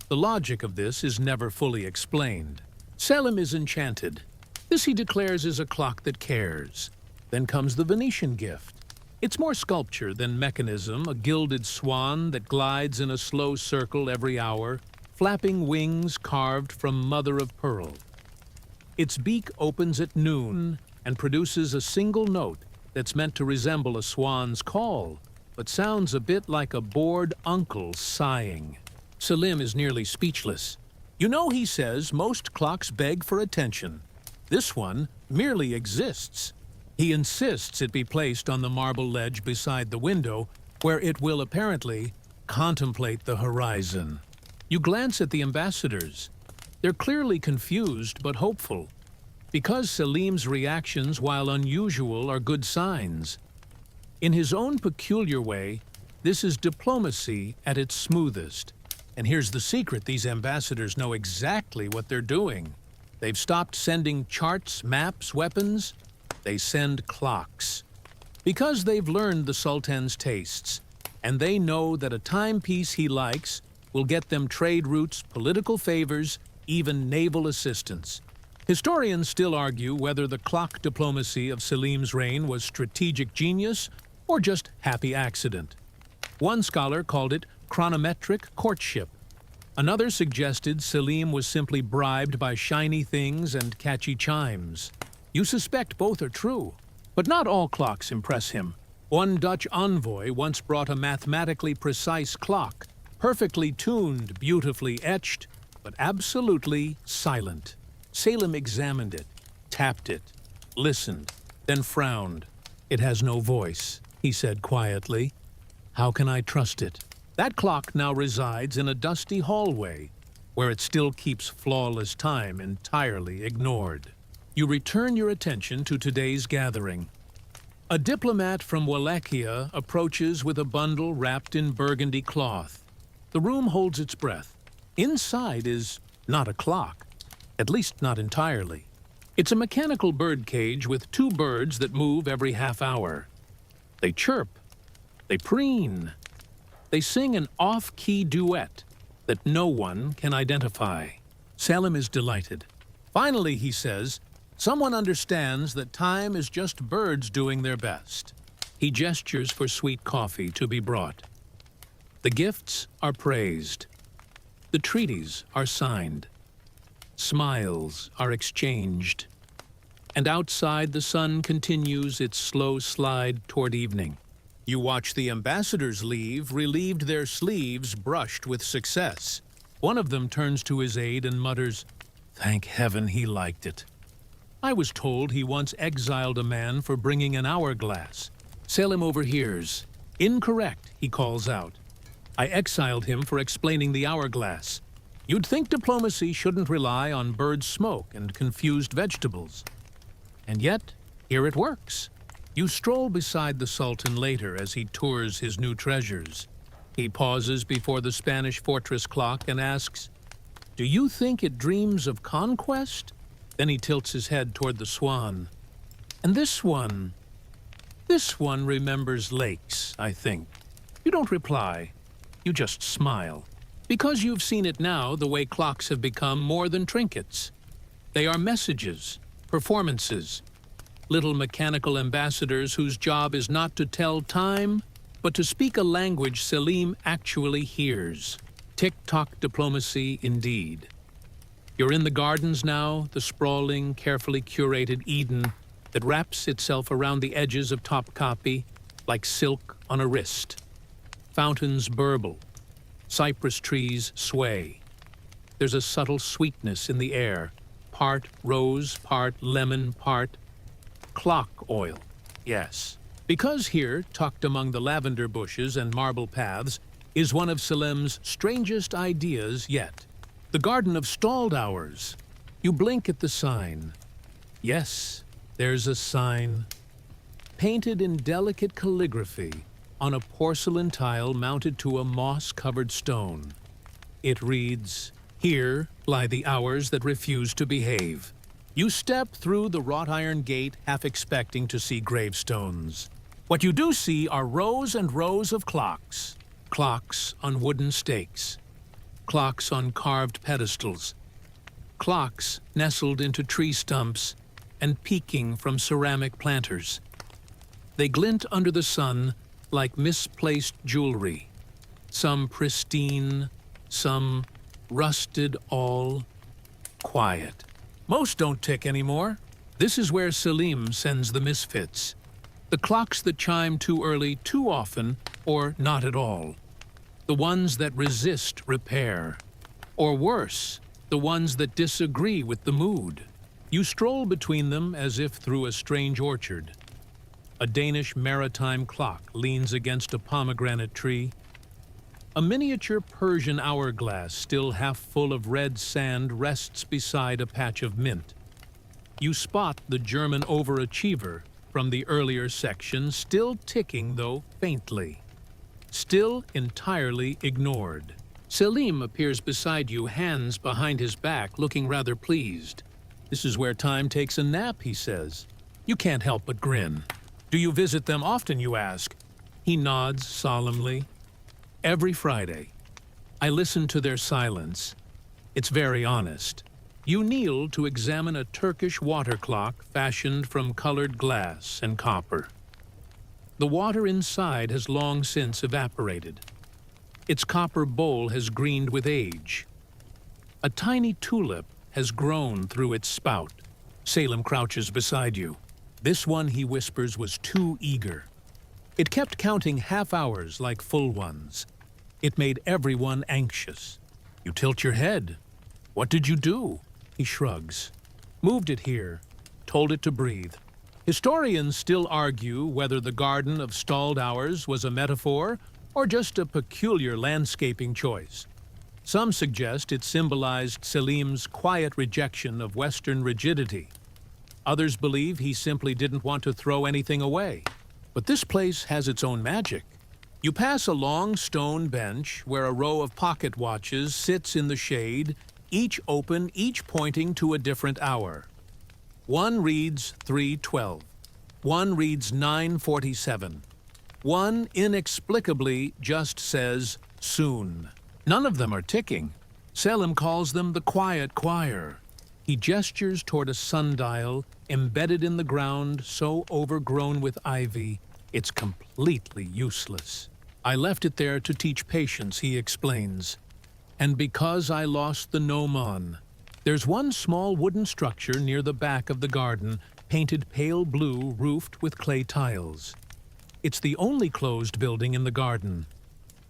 The logic of this is never fully explained. Selim is enchanted. This, he declares, is a clock that cares. Then comes the Venetian gift. It's more sculpture than mechanism, a gilded swan that glides in a slow circle every hour, flapping wings carved from mother of pearl. Its beak opens at noon and produces a single note that's meant to resemble a swan's call, but sounds a bit like a bored uncle sighing. Selim is nearly speechless. You know, he says, most clocks beg for attention. This one merely exists. He insists it be placed on the marble ledge beside the window, where it will apparently contemplate the horizon. You glance at the ambassadors. They're clearly confused but hopeful, because Selim's reactions, while unusual, are good signs. In his own peculiar way, this is diplomacy at its smoothest. And here's the secret: these ambassadors know exactly what they're doing. They've stopped sending charts, maps, weapons. They send clocks. Because they've learned the Sultan's tastes, and they know that a timepiece he likes will get them trade routes, political favors, even naval assistance. Historians still argue whether the clock diplomacy of Selim's reign was strategic genius or just happy accident. One scholar called it chronometric courtship. Another suggested Selim was simply bribed by shiny things and catchy chimes. You suspect both are true, but not all clocks impress him. One Dutch envoy once brought a mathematically precise clock, perfectly tuned, beautifully etched, but absolutely silent. Selim examined it, tapped it, listened, then frowned. "It has no voice," he said quietly. "How can I trust it?" That clock now resides in a dusty hallway, where it still keeps flawless time entirely ignored. You return your attention to today's gathering. A diplomat from Wallachia approaches with a bundle wrapped in burgundy cloth. The room holds its breath. Inside is not a clock, at least not entirely. It's a mechanical bird cage with two birds that move every half hour. They chirp, they preen, they sing an off-key duet that no one can identify. Selim is delighted. Finally, he says, someone understands that time is just birds doing their best. He gestures for sweet coffee to be brought. The gifts are praised. The treaties are signed. Smiles are exchanged. And outside, the sun continues its slow slide toward evening. You watch the ambassadors leave, relieved, their sleeves brushed with success. One of them turns to his aide and mutters, "Thank heaven he liked it." I was told he once exiled a man for bringing an hourglass. Selim overhears. "Incorrect," he calls out. "I exiled him for explaining the hourglass. You'd think diplomacy shouldn't rely on bird smoke and confused vegetables. And yet, here it works." You stroll beside the Sultan later as he tours his new treasures. He pauses before the Spanish fortress clock and asks, "Do you think it dreams of conquest?" Then he tilts his head toward the swan. "And this one remembers lakes, I think." You don't reply. You just smile. Because you've seen it now, the way clocks have become more than trinkets. They are messages, performances, little mechanical ambassadors whose job is not to tell time, but to speak a language Selim actually hears. Tick-tock diplomacy indeed. You're in the gardens now, the sprawling, carefully curated Eden that wraps itself around the edges of Topkapi like silk on a wrist. Fountains burble. Cypress trees sway. There's a subtle sweetness in the air, part rose, part lemon, part clock oil. Yes, because here, tucked among the lavender bushes and marble paths, is one of Selim's strangest ideas yet. The Garden of Stalled Hours. You blink at the sign. Yes, there's a sign. Painted in delicate calligraphy on a porcelain tile mounted to a moss-covered stone. It reads, "Here lie the hours that refuse to behave." You step through the wrought iron gate, half expecting to see gravestones. What you do see are rows and rows of clocks. Clocks on wooden stakes. Clocks on carved pedestals. Clocks nestled into tree stumps and peeking from ceramic planters. They glint under the sun like misplaced jewelry, some pristine, some rusted, all quiet. Most don't tick anymore. This is where Selim sends the misfits. The clocks that chime too early too often, or not at all. The ones that resist repair. Or worse, the ones that disagree with the mood. You stroll between them as if through a strange orchard. A Danish maritime clock leans against a pomegranate tree. A miniature Persian hourglass, still half full of red sand, rests beside a patch of mint. You spot the German overachiever from the earlier section, still ticking, though faintly. Still entirely ignored. Selim appears beside you, hands behind his back, looking rather pleased. This is where time takes a nap, he says. You can't help but grin. Do you visit them often, you ask? He nods solemnly. Every Friday. I listen to their silence. It's very honest. You kneel to examine a Turkish water clock fashioned from colored glass and copper. The water inside has long since evaporated. Its copper bowl has greened with age. A tiny tulip has grown through its spout. Selim crouches beside you. This one, he whispers, was too eager. It kept counting half hours like full ones. It made everyone anxious. You tilt your head. What did you do? He shrugs. Moved it here. Told it to breathe. Historians still argue whether the Garden of Stalled Hours was a metaphor or just a peculiar landscaping choice. Some suggest it symbolized Selim's quiet rejection of Western rigidity. Others believe he simply didn't want to throw anything away. But this place has its own magic. You pass a long stone bench where a row of pocket watches sits in the shade, each open, each pointing to a different hour. One reads 3:12. One reads 9:47. One inexplicably just says soon. None of them are ticking. Selim calls them the quiet choir. He gestures toward a sundial embedded in the ground, so overgrown with ivy, it's completely useless. I left it there to teach patience, he explains. And because I lost the gnomon, there's one small wooden structure near the back of the garden, painted pale blue, roofed with clay tiles. It's the only closed building in the garden.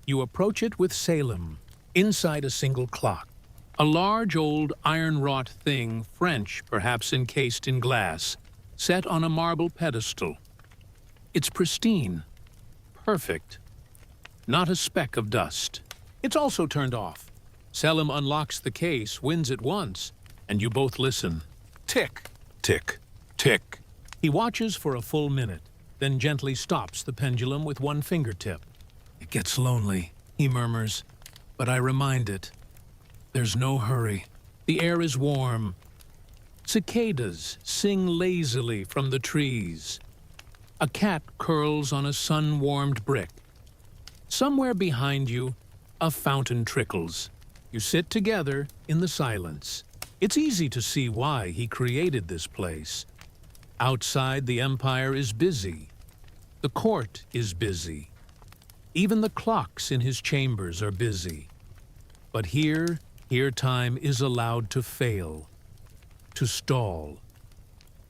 You approach it with Selim, inside a single clock. A large old iron-wrought thing, French, perhaps encased in glass, set on a marble pedestal. It's pristine, perfect, not a speck of dust. It's also turned off. Selim unlocks the case, wins it once, and you both listen. Tick, tick, tick. He watches for a full minute, then gently stops the pendulum with one fingertip. It gets lonely, he murmurs, but I remind it. There's no hurry. The air is warm. Cicadas sing lazily from the trees. A cat curls on a sun-warmed brick. Somewhere behind you, a fountain trickles. You sit together in the silence. It's easy to see why he created this place. Outside, the empire is busy. The court is busy. Even the clocks in his chambers are busy. But here time is allowed to fail, to stall,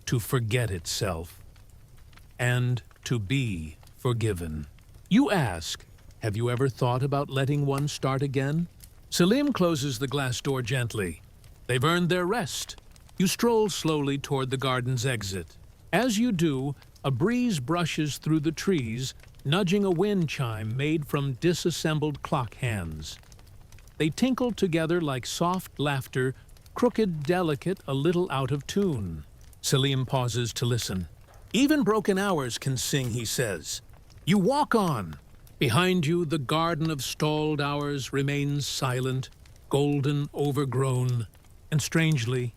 to forget itself, and to be forgiven. You ask, have you ever thought about letting one start again? Selim closes the glass door gently. They've earned their rest. You stroll slowly toward the garden's exit. As you do, a breeze brushes through the trees, nudging a wind chime made from disassembled clock hands. They tinkle together like soft laughter, crooked, delicate, a little out of tune. Selim pauses to listen. Even broken hours can sing, he says. You walk on. Behind you, the garden of stalled hours remains silent, golden, overgrown, and strangely,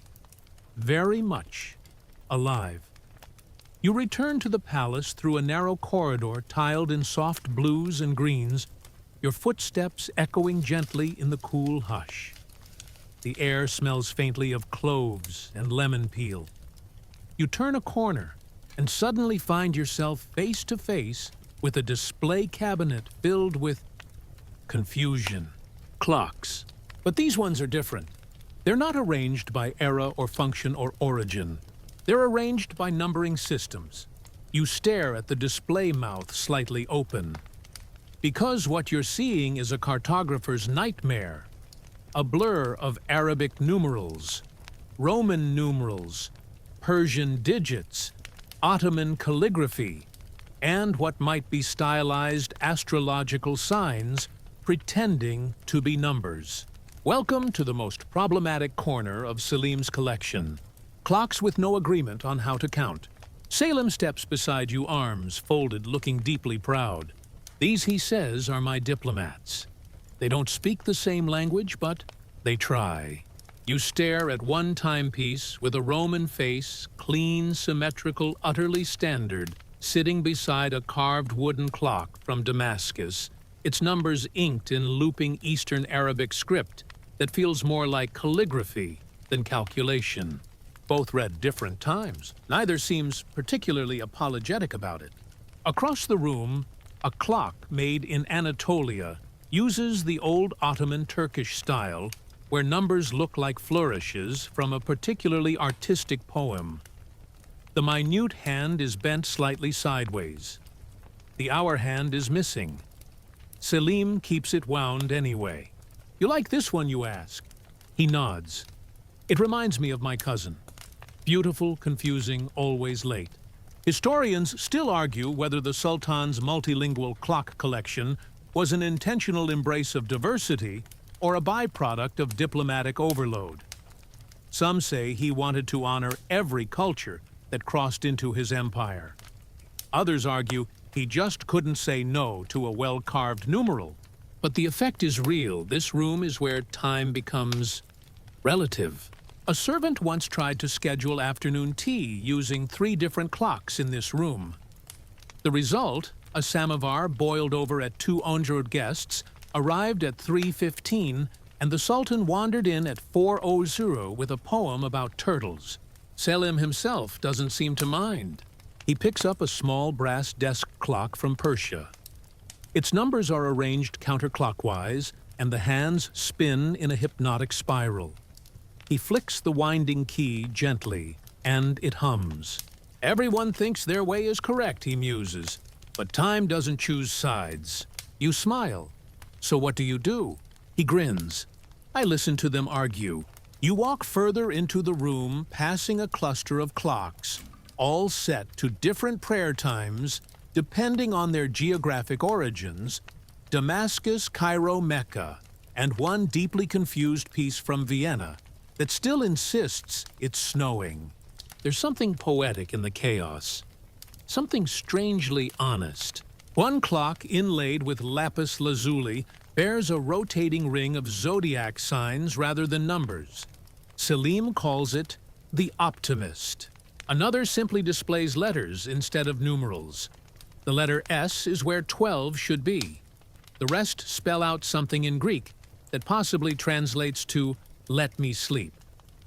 very much alive. You return to the palace through a narrow corridor tiled in soft blues and greens, your footsteps echoing gently in the cool hush. The air smells faintly of cloves and lemon peel. You turn a corner and suddenly find yourself face to face with a display cabinet filled with confusion. Clocks. But these ones are different. They're not arranged by era or function or origin. They're arranged by numbering systems. You stare at the display mouth slightly open. Because what you're seeing is a cartographer's nightmare. A blur of Arabic numerals, Roman numerals, Persian digits, Ottoman calligraphy, and what might be stylized astrological signs pretending to be numbers. Welcome to the most problematic corner of Selim's collection. Clocks with no agreement on how to count. Selim steps beside you, arms folded, looking deeply proud. These, he says, are my diplomats. They don't speak the same language, but they try. You stare at one timepiece with a Roman face, clean, symmetrical, utterly standard, sitting beside a carved wooden clock from Damascus, its numbers inked in looping Eastern Arabic script that feels more like calligraphy than calculation. Both read different times. Neither seems particularly apologetic about it. Across the room, a clock made in Anatolia uses the old Ottoman Turkish style where numbers look like flourishes from a particularly artistic poem. The minute hand is bent slightly sideways. The hour hand is missing. Selim keeps it wound anyway. You like this one, you ask? He nods. It reminds me of my cousin. Beautiful, confusing, always late. Historians still argue whether the Sultan's multilingual clock collection was an intentional embrace of diversity or a byproduct of diplomatic overload. Some say he wanted to honor every culture that crossed into his empire. Others argue he just couldn't say no to a well-carved numeral. But the effect is real. This room is where time becomes relative. A servant once tried to schedule afternoon tea using 3 different clocks in this room. The result, a samovar boiled over at 2 enjoued guests, arrived at 3:15, and the Sultan wandered in at 4:00 with a poem about turtles. Selim himself doesn't seem to mind. He picks up a small brass desk clock from Persia. Its numbers are arranged counterclockwise, and the hands spin in a hypnotic spiral. He flicks the winding key gently, and it hums. Everyone thinks their way is correct, he muses, but time doesn't choose sides. You smile. So what do? He grins. I listen to them argue. You walk further into the room, passing a cluster of clocks, all set to different prayer times, depending on their geographic origins, Damascus, Cairo, Mecca, and one deeply confused piece from Vienna that still insists it's snowing. There's something poetic in the chaos, something strangely honest. One clock inlaid with lapis lazuli bears a rotating ring of zodiac signs rather than numbers. Selim calls it the Optimist. Another simply displays letters instead of numerals. The letter S is where 12 should be. The rest spell out something in Greek that possibly translates to "let me sleep."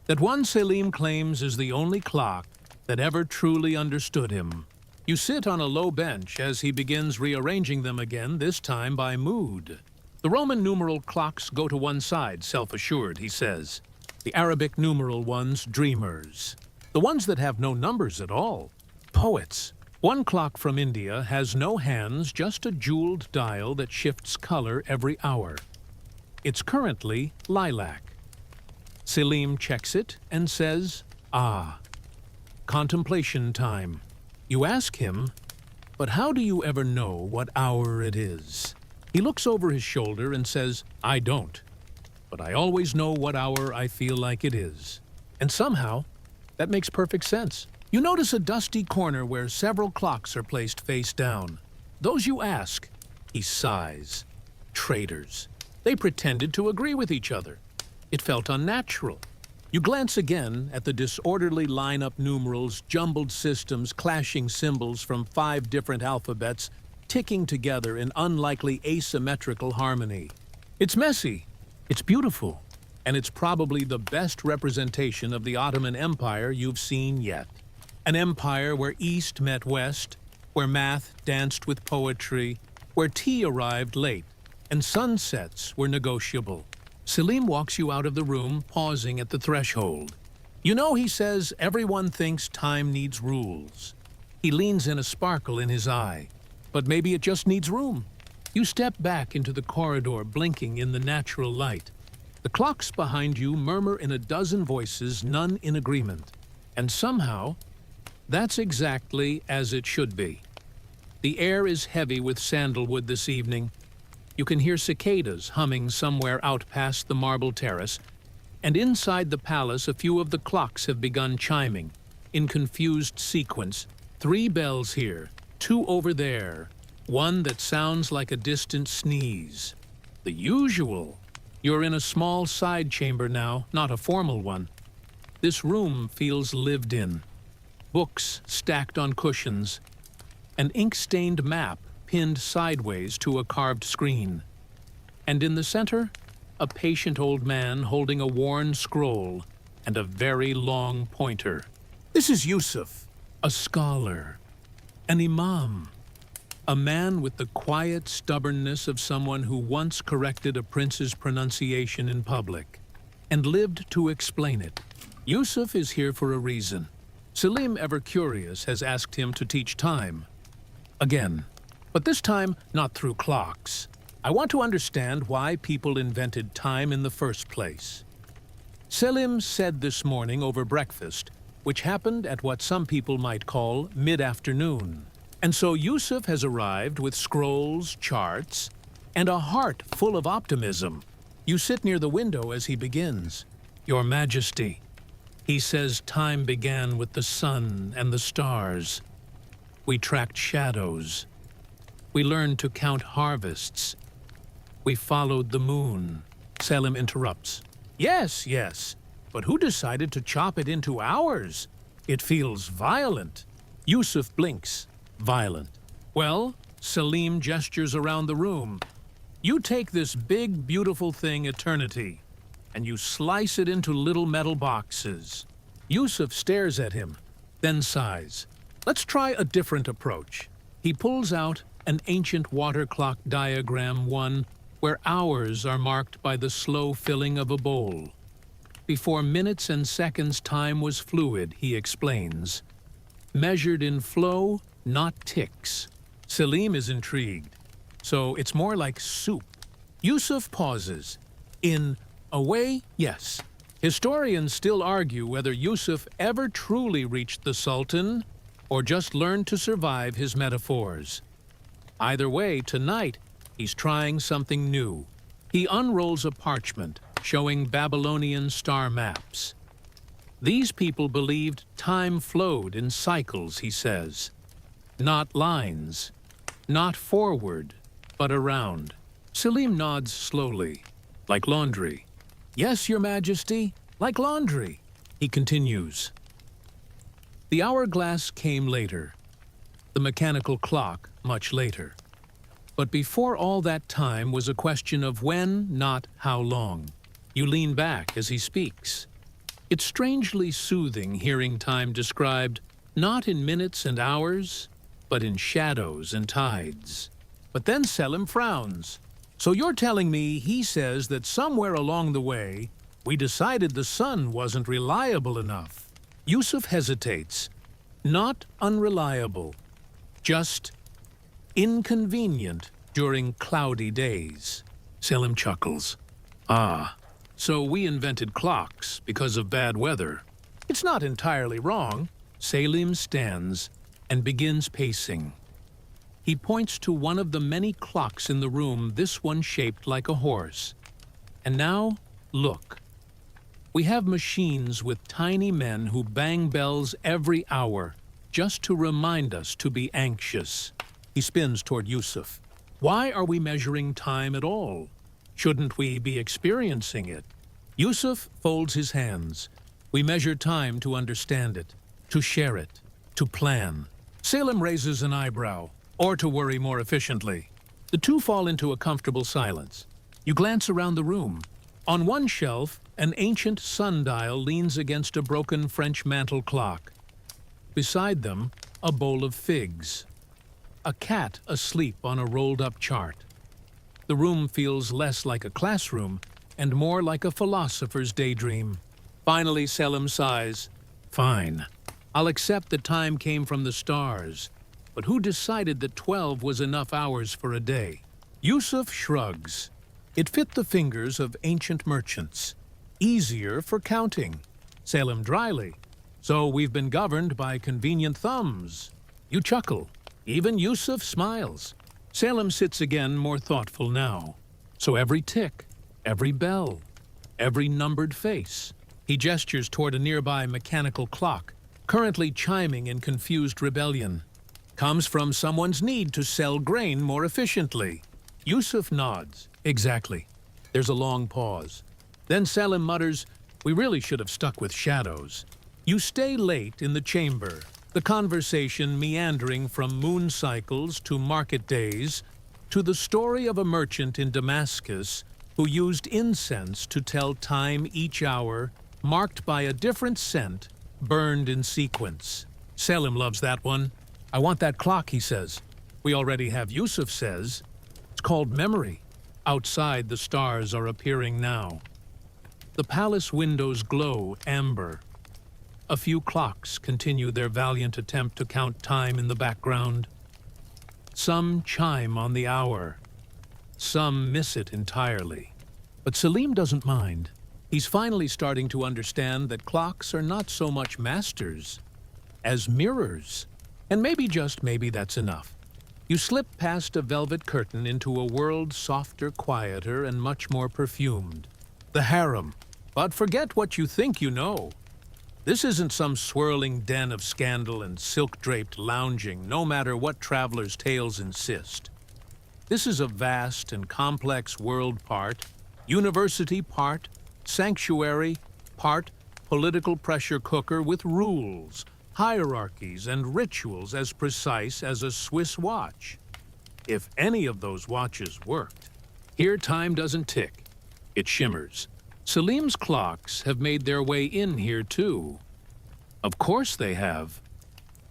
That one Selim claims is the only clock that ever truly understood him. You sit on a low bench as he begins rearranging them again, this time by mood. The Roman numeral clocks go to one side, self-assured, he says. The Arabic numeral ones, dreamers. The ones that have no numbers at all, poets. One clock from India has no hands, just a jeweled dial that shifts color every hour. It's currently lilac. Selim checks it and says, "Ah, contemplation time." You ask him, "But how do you ever know what hour it is?" He looks over his shoulder and says, "I don't. But I always know what hour I feel like it is." And somehow, that makes perfect sense. You notice a dusty corner where several clocks are placed face down. Those you ask. He sighs. Traitors. They pretended to agree with each other. It felt unnatural. You glance again at the disorderly line-up numerals, jumbled systems, clashing symbols from 5 different alphabets, ticking together in unlikely asymmetrical harmony. It's messy. It's beautiful. and it's probably the best representation of the Ottoman Empire you've seen yet. An empire where East met West, where math danced with poetry, where tea arrived late, and sunsets were negotiable. Selim walks you out of the room, pausing at the threshold. You know, he says, everyone thinks time needs rules. He leans in, a sparkle in his eye. But maybe it just needs room. You step back into the corridor, blinking in the natural light. The clocks behind you murmur in a dozen voices, none in agreement. And somehow, that's exactly as it should be. The air is heavy with sandalwood this evening. You can hear cicadas humming somewhere out past the marble terrace, and inside the palace a few of the clocks have begun chiming, in confused sequence. 3 bells here, 2 over there, one that sounds like a distant sneeze. The usual. You're in a small side chamber now, not a formal one. This room feels lived in. Books stacked on cushions, an ink-stained map pinned sideways to a carved screen. And in the center, a patient old man holding a worn scroll and a very long pointer. This is Yusuf, a scholar, an imam, a man with the quiet stubbornness of someone who once corrected a prince's pronunciation in public and lived to explain it. Yusuf is here for a reason. Selim, ever curious, has asked him to teach time. Again. But this time, not through clocks. I want to understand why people invented time in the first place. Selim said this morning over breakfast, which happened at what some people might call mid-afternoon. And so Yusuf has arrived with scrolls, charts, and a heart full of optimism. You sit near the window as he begins. Your Majesty, he says, time began with the sun and the stars. We tracked shadows. We learned to count harvests. We followed the moon. Selim interrupts. Yes, yes, but who decided to chop it into hours? It feels violent. Yusuf blinks. Violent. Well, Selim gestures around the room. You take this big, beautiful thing, eternity, and you slice it into little metal boxes. Yusuf stares at him, then sighs. Let's try a different approach. He pulls out an ancient water clock diagram, one where hours are marked by the slow filling of a bowl. Before minutes and seconds, time was fluid, he explains. Measured in flow, not ticks. Selim is intrigued. So it's more like soup. Yusuf pauses. In a way, yes. Historians still argue whether Yusuf ever truly reached the Sultan or just learned to survive his metaphors. Either way, tonight, he's trying something new. He unrolls a parchment showing Babylonian star maps. These people believed time flowed in cycles, he says. Not lines, not forward, but around. Selim nods slowly, like laundry. Yes, Your Majesty, like laundry, he continues. The hourglass came later, the mechanical clock much later. But before all that time was a question of when, not how long. You lean back as he speaks. It's strangely soothing hearing time described not in minutes and hours, but in shadows and tides. But then Selim frowns. So you're telling me he says that somewhere along the way, we decided the sun wasn't reliable enough. Yusuf hesitates. Not unreliable, just inconvenient during cloudy days. Selim chuckles. Ah, so we invented clocks because of bad weather. It's not entirely wrong. Selim stands and begins pacing. He points to one of the many clocks in the room, this one shaped like a horse. And now, look. We have machines with tiny men who bang bells every hour, just to remind us to be anxious. He spins toward Yusuf. Why are we measuring time at all? Shouldn't we be experiencing it? Yusuf folds his hands. We measure time to understand it, to share it, to plan. Selim raises an eyebrow, or to worry more efficiently. The two fall into a comfortable silence. You glance around the room. On one shelf, An ancient sundial leans against a broken French mantel clock. Beside them, a bowl of figs. A cat asleep on a rolled-up chart. The room feels less like a classroom and more like a philosopher's daydream. Finally, Selim sighs. Fine. I'll accept that time came from the stars. But who decided that 12 was enough hours for a day? Yusuf shrugs. It fit the fingers of ancient merchants. Easier for counting. Selim dryly. So we've been governed by convenient thumbs. You chuckle. Even Yusuf smiles. Selim sits again, more thoughtful now. So every tick, every bell, every numbered face. He gestures toward a nearby mechanical clock, currently chiming in confused rebellion. Comes from someone's need to sell grain more efficiently. Yusuf nods. Exactly. There's a long pause. Then Selim mutters, we really should have stuck with shadows. You stay late in the chamber, the conversation meandering from moon cycles to market days, to the story of a merchant in Damascus who used incense to tell time each hour, marked by a different scent, burned in sequence. Selim loves that one. I want that clock, he says. We already have, Yusuf says. It's called memory. Outside, the stars are appearing now. The palace windows glow amber. A few clocks continue their valiant attempt to count time in the background. Some chime on the hour. Some miss it entirely. But Selim doesn't mind. He's finally starting to understand that clocks are not so much masters as mirrors. And maybe, just maybe, that's enough. You slip past a velvet curtain into a world softer, quieter, and much more perfumed. The harem. But forget what you think you know. This isn't some swirling den of scandal and silk-draped lounging, no matter what travelers' tales insist. This is a vast and complex world part, university part, sanctuary part, political pressure cooker with rules, hierarchies, and rituals as precise as a Swiss watch. If any of those watches worked. Here time doesn't tick, it shimmers. Selim's clocks have made their way in here too. Of course they have.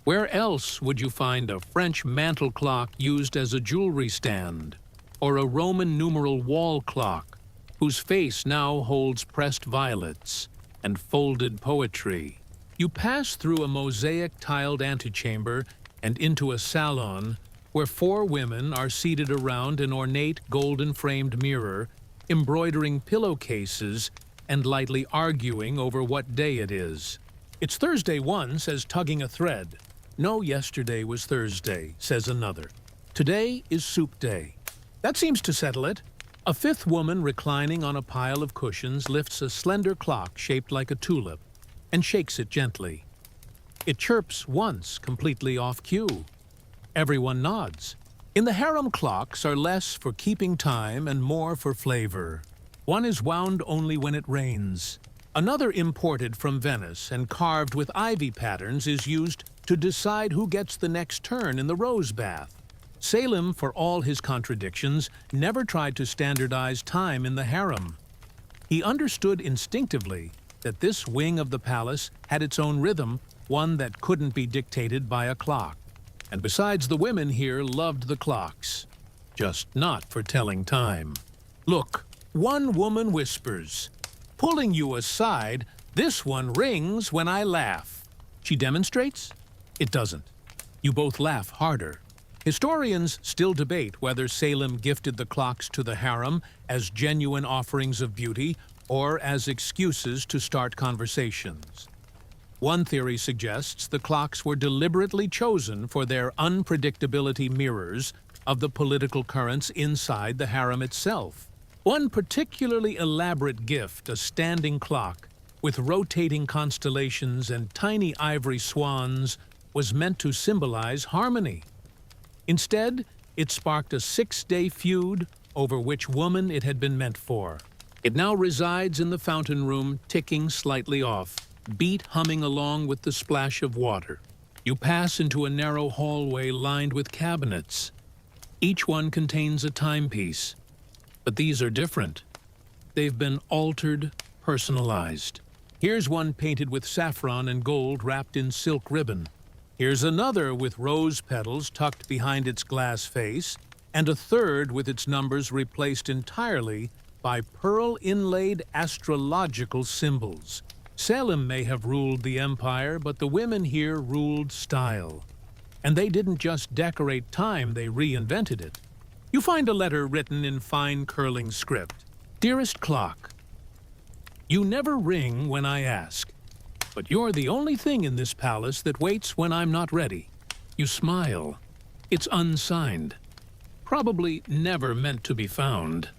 Where else would you find a French mantel clock used as a jewelry stand, or a Roman numeral wall clock whose face now holds pressed violets and folded poetry? You pass through a mosaic-tiled antechamber and into a salon where 4 women are seated around an ornate golden-framed mirror, embroidering pillowcases and lightly arguing over what day it is. It's Thursday, one says, tugging a thread. No, yesterday was Thursday, says another. Today is soup day. That seems to settle it. A 5th woman reclining on a pile of cushions lifts a slender clock shaped like a tulip and shakes it gently. It chirps once, completely off cue. Everyone nods. In the harem, clocks are less for keeping time and more for flavor. One is wound only when it rains. Another, imported from Venice and carved with ivy patterns, is used to decide who gets the next turn in the rose bath. Selim, for all his contradictions, never tried to standardize time in the harem. He understood instinctively that this wing of the palace had its own rhythm, one that couldn't be dictated by a clock. And besides, the women here loved the clocks, just not for telling time. Look, one woman whispers, pulling you aside, this one rings when I laugh. She demonstrates? It doesn't. You both laugh harder. Historians still debate whether Selim gifted the clocks to the harem as genuine offerings of beauty or as excuses to start conversations. One theory suggests the clocks were deliberately chosen for their unpredictability mirrors of the political currents inside the harem itself. One particularly elaborate gift, a standing clock with rotating constellations and tiny ivory swans, was meant to symbolize harmony. Instead, it sparked a 6-day feud over which woman it had been meant for. It now resides in the fountain room, ticking slightly off, beat humming along with the splash of water. You pass into a narrow hallway lined with cabinets. Each one contains a timepiece. But these are different. They've been altered, personalized. Here's one painted with saffron and gold wrapped in silk ribbon. Here's another with rose petals tucked behind its glass face, and a third with its numbers replaced entirely by pearl-inlaid astrological symbols. Selim may have ruled the empire, but the women here ruled style. And they didn't just decorate time, they reinvented it. You find a letter written in fine curling script. Dearest clock, you never ring when I ask, but you're the only thing in this palace that waits when I'm not ready. You smile. It's unsigned. Probably never meant to be found.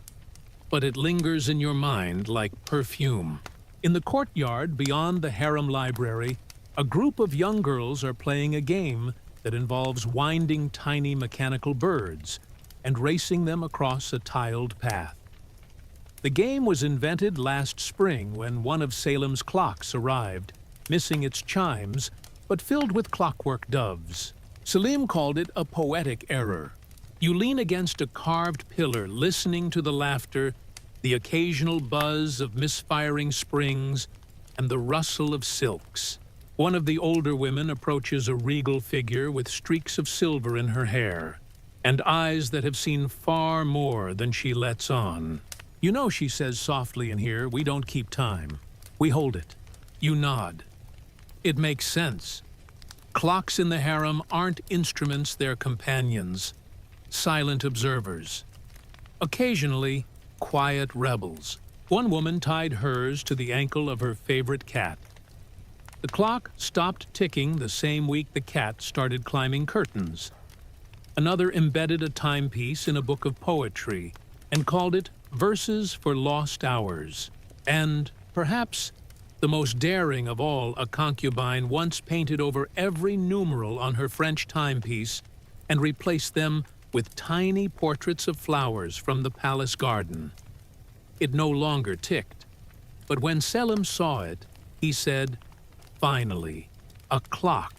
But it lingers in your mind like perfume. In the courtyard beyond the harem library, a group of young girls are playing a game that involves winding tiny mechanical birds and racing them across a tiled path. The game was invented last spring when one of Selim's clocks arrived, missing its chimes, but filled with clockwork doves. Selim called it a poetic error. You lean against a carved pillar, listening to the laughter, the occasional buzz of misfiring springs, and the rustle of silks. One of the older women approaches a regal figure with streaks of silver in her hair, and eyes that have seen far more than she lets on. You know, she says softly in here, we don't keep time. We hold it. You nod. It makes sense. Clocks in the harem aren't instruments, they're companions, silent observers. Occasionally, quiet rebels. One woman tied hers to the ankle of her favorite cat. The clock stopped ticking the same week the cat started climbing curtains. Another embedded a timepiece in a book of poetry and called it Verses for Lost Hours. And, perhaps, the most daring of all, a concubine once painted over every numeral on her French timepiece and replaced them with tiny portraits of flowers from the palace garden. It no longer ticked, but when Selim saw it, he said, "Finally, a clock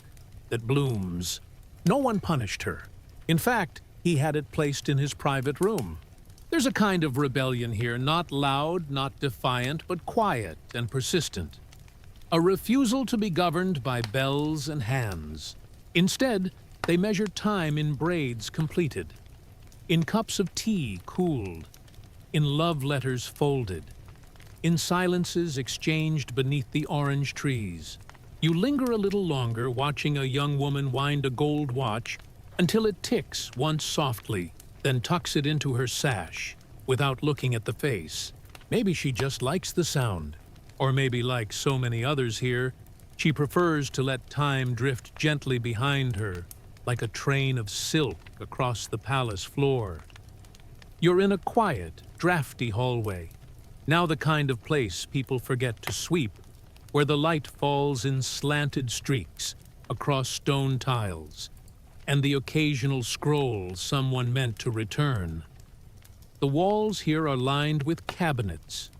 that blooms." No one punished her. In fact, he had it placed in his private room. There's a kind of rebellion here, not loud, not defiant, but quiet and persistent. A refusal to be governed by bells and hands. Instead, they measure time in braids completed, in cups of tea cooled, in love letters folded, in silences exchanged beneath the orange trees. You linger a little longer watching a young woman wind a gold watch until it ticks once softly, then tucks it into her sash without looking at the face. Maybe she just likes the sound, or maybe like so many others here, she prefers to let time drift gently behind her like a train of silk across the palace floor. You're in a quiet, drafty hallway, now the kind of place people forget to sweep, where the light falls in slanted streaks across stone tiles, and the occasional scroll someone meant to return. The walls here are lined with cabinets,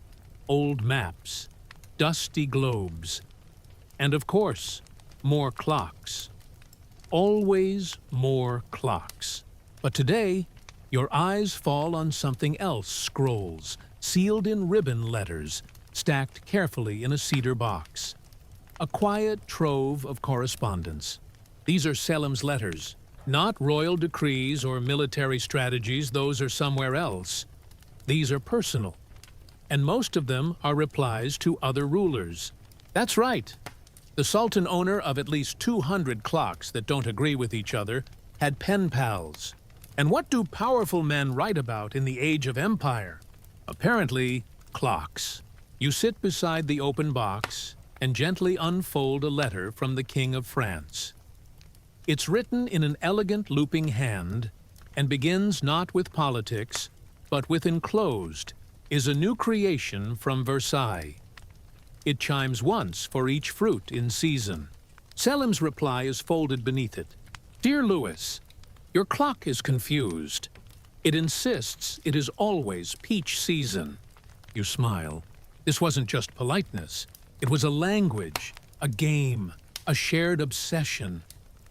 old maps, dusty globes, and of course, more clocks. Always more clocks. But today, your eyes fall on something else, scrolls, sealed in ribbon letters, stacked carefully in a cedar box. A quiet trove of correspondence. These are Selim's letters, not royal decrees or military strategies, those are somewhere else. These are personal, and most of them are replies to other rulers. That's right. The Sultan, owner of at least 200 clocks that don't agree with each other, had pen pals. And what do powerful men write about in the age of empire? Apparently, clocks. You sit beside the open box and gently unfold a letter from the King of France. It's written in an elegant looping hand and begins not with politics, but with enclosed is a new creation from Versailles. It chimes once for each fruit in season. Selim's reply is folded beneath it. Dear Louis, your clock is confused. It insists it is always peach season. You smile. This wasn't just politeness. It was a language, a game, a shared obsession.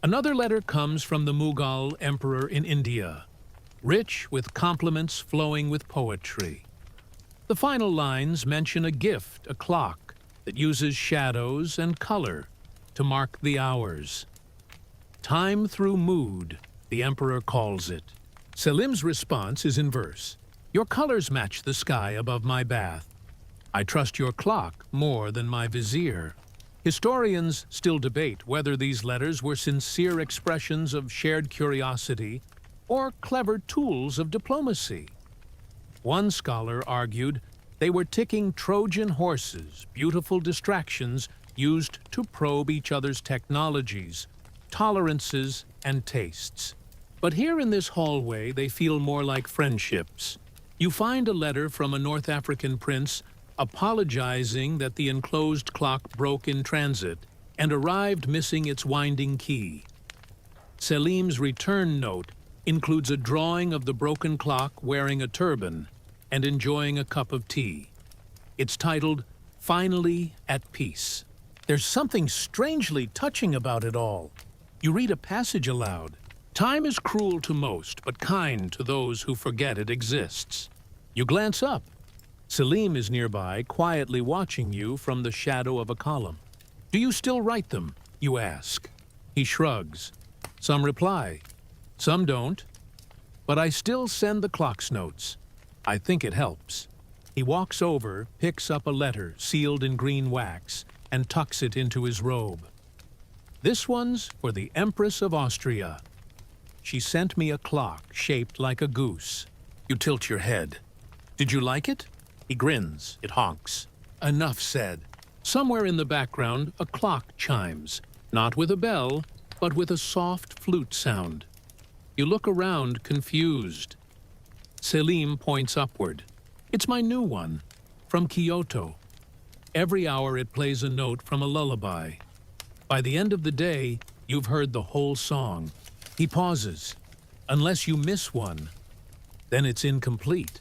Another letter comes from the Mughal emperor in India, rich with compliments flowing with poetry. The final lines mention a gift, a clock, that uses shadows and color to mark the hours. Time through mood, the emperor calls it. Selim's response is in verse. Your colors match the sky above my bath. I trust your clock more than my vizier. Historians still debate whether these letters were sincere expressions of shared curiosity or clever tools of diplomacy. One scholar argued they were ticking Trojan horses, beautiful distractions used to probe each other's technologies, tolerances, and tastes. But here in this hallway, they feel more like friendships. You find a letter from a North African prince apologizing that the enclosed clock broke in transit and arrived missing its winding key. Selim's return note includes a drawing of the broken clock wearing a turban and enjoying a cup of tea. It's titled, Finally at Peace. There's something strangely touching about it all. You read a passage aloud. Time is cruel to most, but kind to those who forget it exists. You glance up. Selim is nearby, quietly watching you from the shadow of a column. Do you still write them? You ask. He shrugs. Some reply. Some don't. But I still send the clock's notes. I think it helps. He walks over, picks up a letter sealed in green wax, and tucks it into his robe. This one's for the Empress of Austria. She sent me a clock shaped like a goose. You tilt your head. Did you like it? He grins. It honks. Enough said. Somewhere in the background, a clock chimes, not with a bell, but with a soft flute sound. You look around, confused. Selim points upward. It's my new one, from Kyoto. Every hour it plays a note from a lullaby. By the end of the day, you've heard the whole song. He pauses. Unless you miss one, then it's incomplete.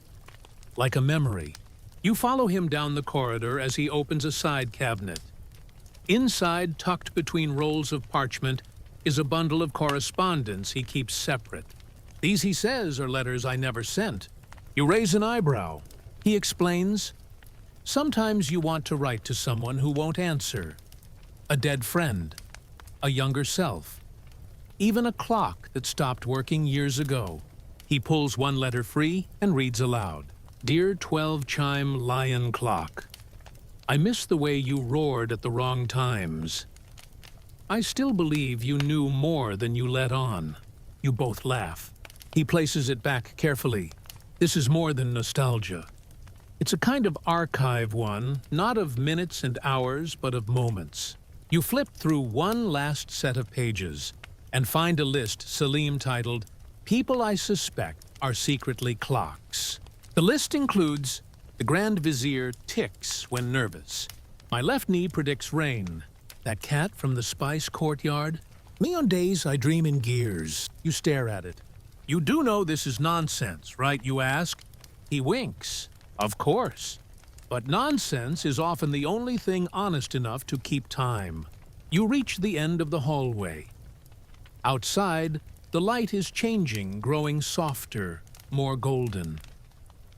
Like a memory. You follow him down the corridor as he opens a side cabinet. Inside, tucked between rolls of parchment, is a bundle of correspondence he keeps separate. These, he says, are letters I never sent. You raise an eyebrow. He explains, sometimes you want to write to someone who won't answer. A dead friend. A younger self. Even a clock that stopped working years ago. He pulls one letter free and reads aloud. Dear 12-chime lion clock, I miss the way you roared at the wrong times. I still believe you knew more than you let on. You both laugh. He places it back carefully. This is more than nostalgia. It's a kind of archive one, not of minutes and hours, but of moments. You flip through one last set of pages and find a list Selim titled, People I Suspect Are Secretly Clocks. The list includes, the Grand Vizier ticks when nervous. My left knee predicts rain. That cat from the spice courtyard. Me on days I dream in gears. You stare at it. You do know this is nonsense, right, you ask? He winks. Of course. But nonsense is often the only thing honest enough to keep time. You reach the end of the hallway. Outside, the light is changing, growing softer, more golden.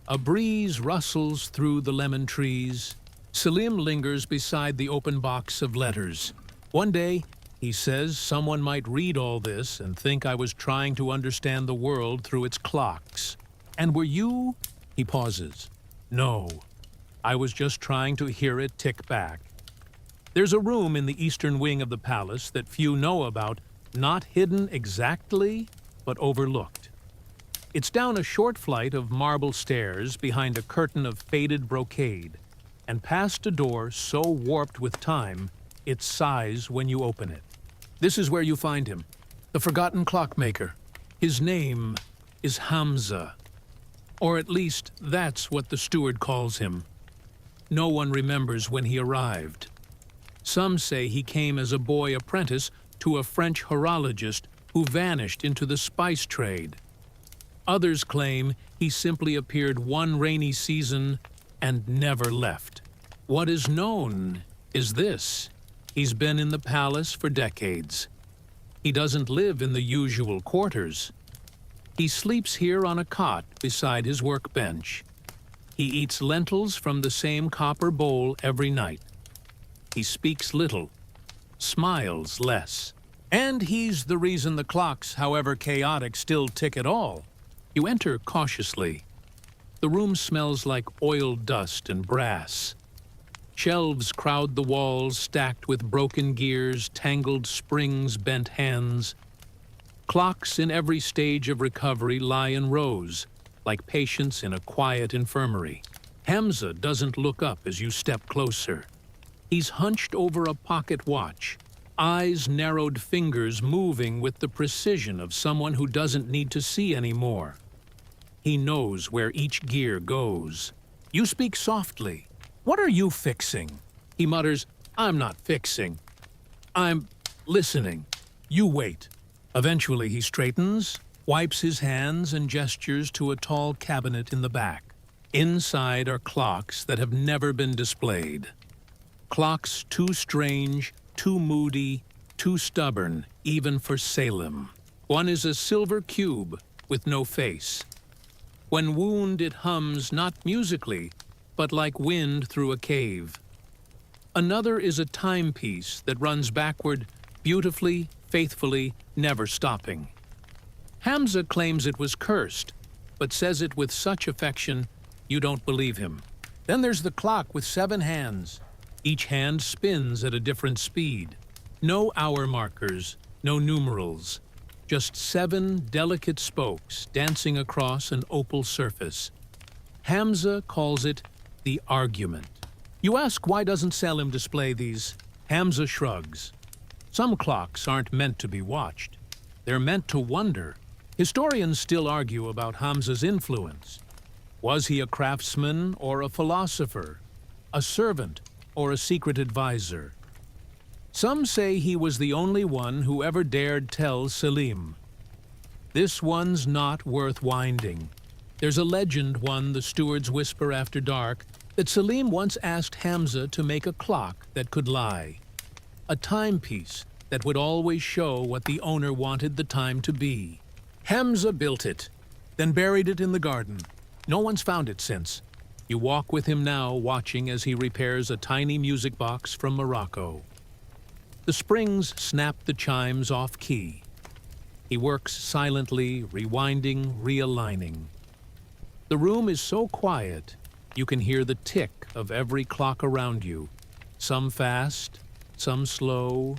A breeze rustles through the lemon trees. Selim lingers beside the open box of letters. One day, he says, someone might read all this and think I was trying to understand the world through its clocks. And were you? He pauses. No, I was just trying to hear it tick back. There's a room in the eastern wing of the palace that few know about, not hidden exactly, but overlooked. It's down a short flight of marble stairs behind a curtain of faded brocade, and past a door so warped with time, it sighs when you open it. This is where you find him, the forgotten clockmaker. His name is Hamza, or at least that's what the steward calls him. No one remembers when he arrived. Some say he came as a boy apprentice to a French horologist who vanished into the spice trade. Others claim he simply appeared one rainy season and never left. What is known is this. He's been in the palace for decades. He doesn't live in the usual quarters. He sleeps here on a cot beside his workbench. He eats lentils from the same copper bowl every night. He speaks little, smiles less. And he's the reason the clocks, however chaotic, still tick at all. You enter cautiously. The room smells like oil dust and brass. Shelves crowd the walls, stacked with broken gears, tangled springs, bent hands. Clocks in every stage of recovery lie in rows, like patients in a quiet infirmary. Hamza doesn't look up as you step closer. He's hunched over a pocket watch, eyes narrowed, fingers moving with the precision of someone who doesn't need to see anymore. He knows where each gear goes. You speak softly. "What are you fixing?" He mutters, "I'm not fixing. I'm listening." You wait. Eventually he straightens, wipes his hands and gestures to a tall cabinet in the back. Inside are clocks that have never been displayed. Clocks too strange, too moody, too stubborn, even for Selim. One is a silver cube with no face. When wound, it hums not musically, but like wind through a cave. Another is a timepiece that runs backward, beautifully, faithfully, never stopping. Hamza claims it was cursed, but says it with such affection you don't believe him. Then there's the clock with 7 hands. Each hand spins at a different speed. No hour markers, no numerals. Just 7 delicate spokes dancing across an opal surface. Hamza calls it the argument. You ask, why doesn't Selim display these? Hamza shrugs. Some clocks aren't meant to be watched. They're meant to wonder. Historians still argue about Hamza's influence. Was he a craftsman or a philosopher? A servant or a secret advisor? Some say he was the only one who ever dared tell Selim, "This one's not worth winding." There's a legend, one the stewards whisper after dark, that Selim once asked Hamza to make a clock that could lie. A timepiece that would always show what the owner wanted the time to be. Hamza built it, then buried it in the garden. No one's found it since. You walk with him now, watching as he repairs a tiny music box from Morocco. The springs snap the chimes off key. He works silently, rewinding, realigning. The room is so quiet, you can hear the tick of every clock around you. Some fast, some slow,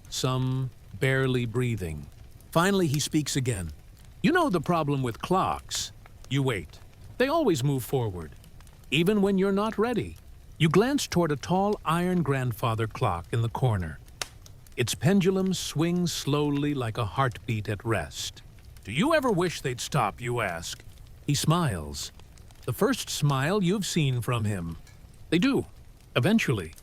some barely breathing. Finally, he speaks again. You know the problem with clocks. You wait. They always move forward, even when you're not ready. You glance toward a tall iron grandfather clock in the corner. Its pendulum swings slowly like a heartbeat at rest. Do you ever wish they'd stop, you ask? He smiles. The first smile you've seen from him. They do, eventually.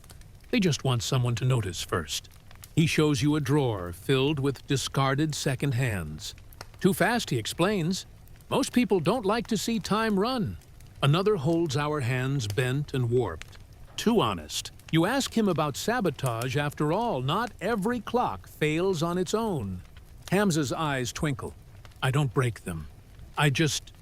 They just want someone to notice first. He shows you a drawer filled with discarded second hands. Too fast, he explains. Most people don't like to see time run. Another holds our hands bent and warped. Too honest. You ask him about sabotage. After all, not every clock fails on its own. Hamza's eyes twinkle. I don't break them. I just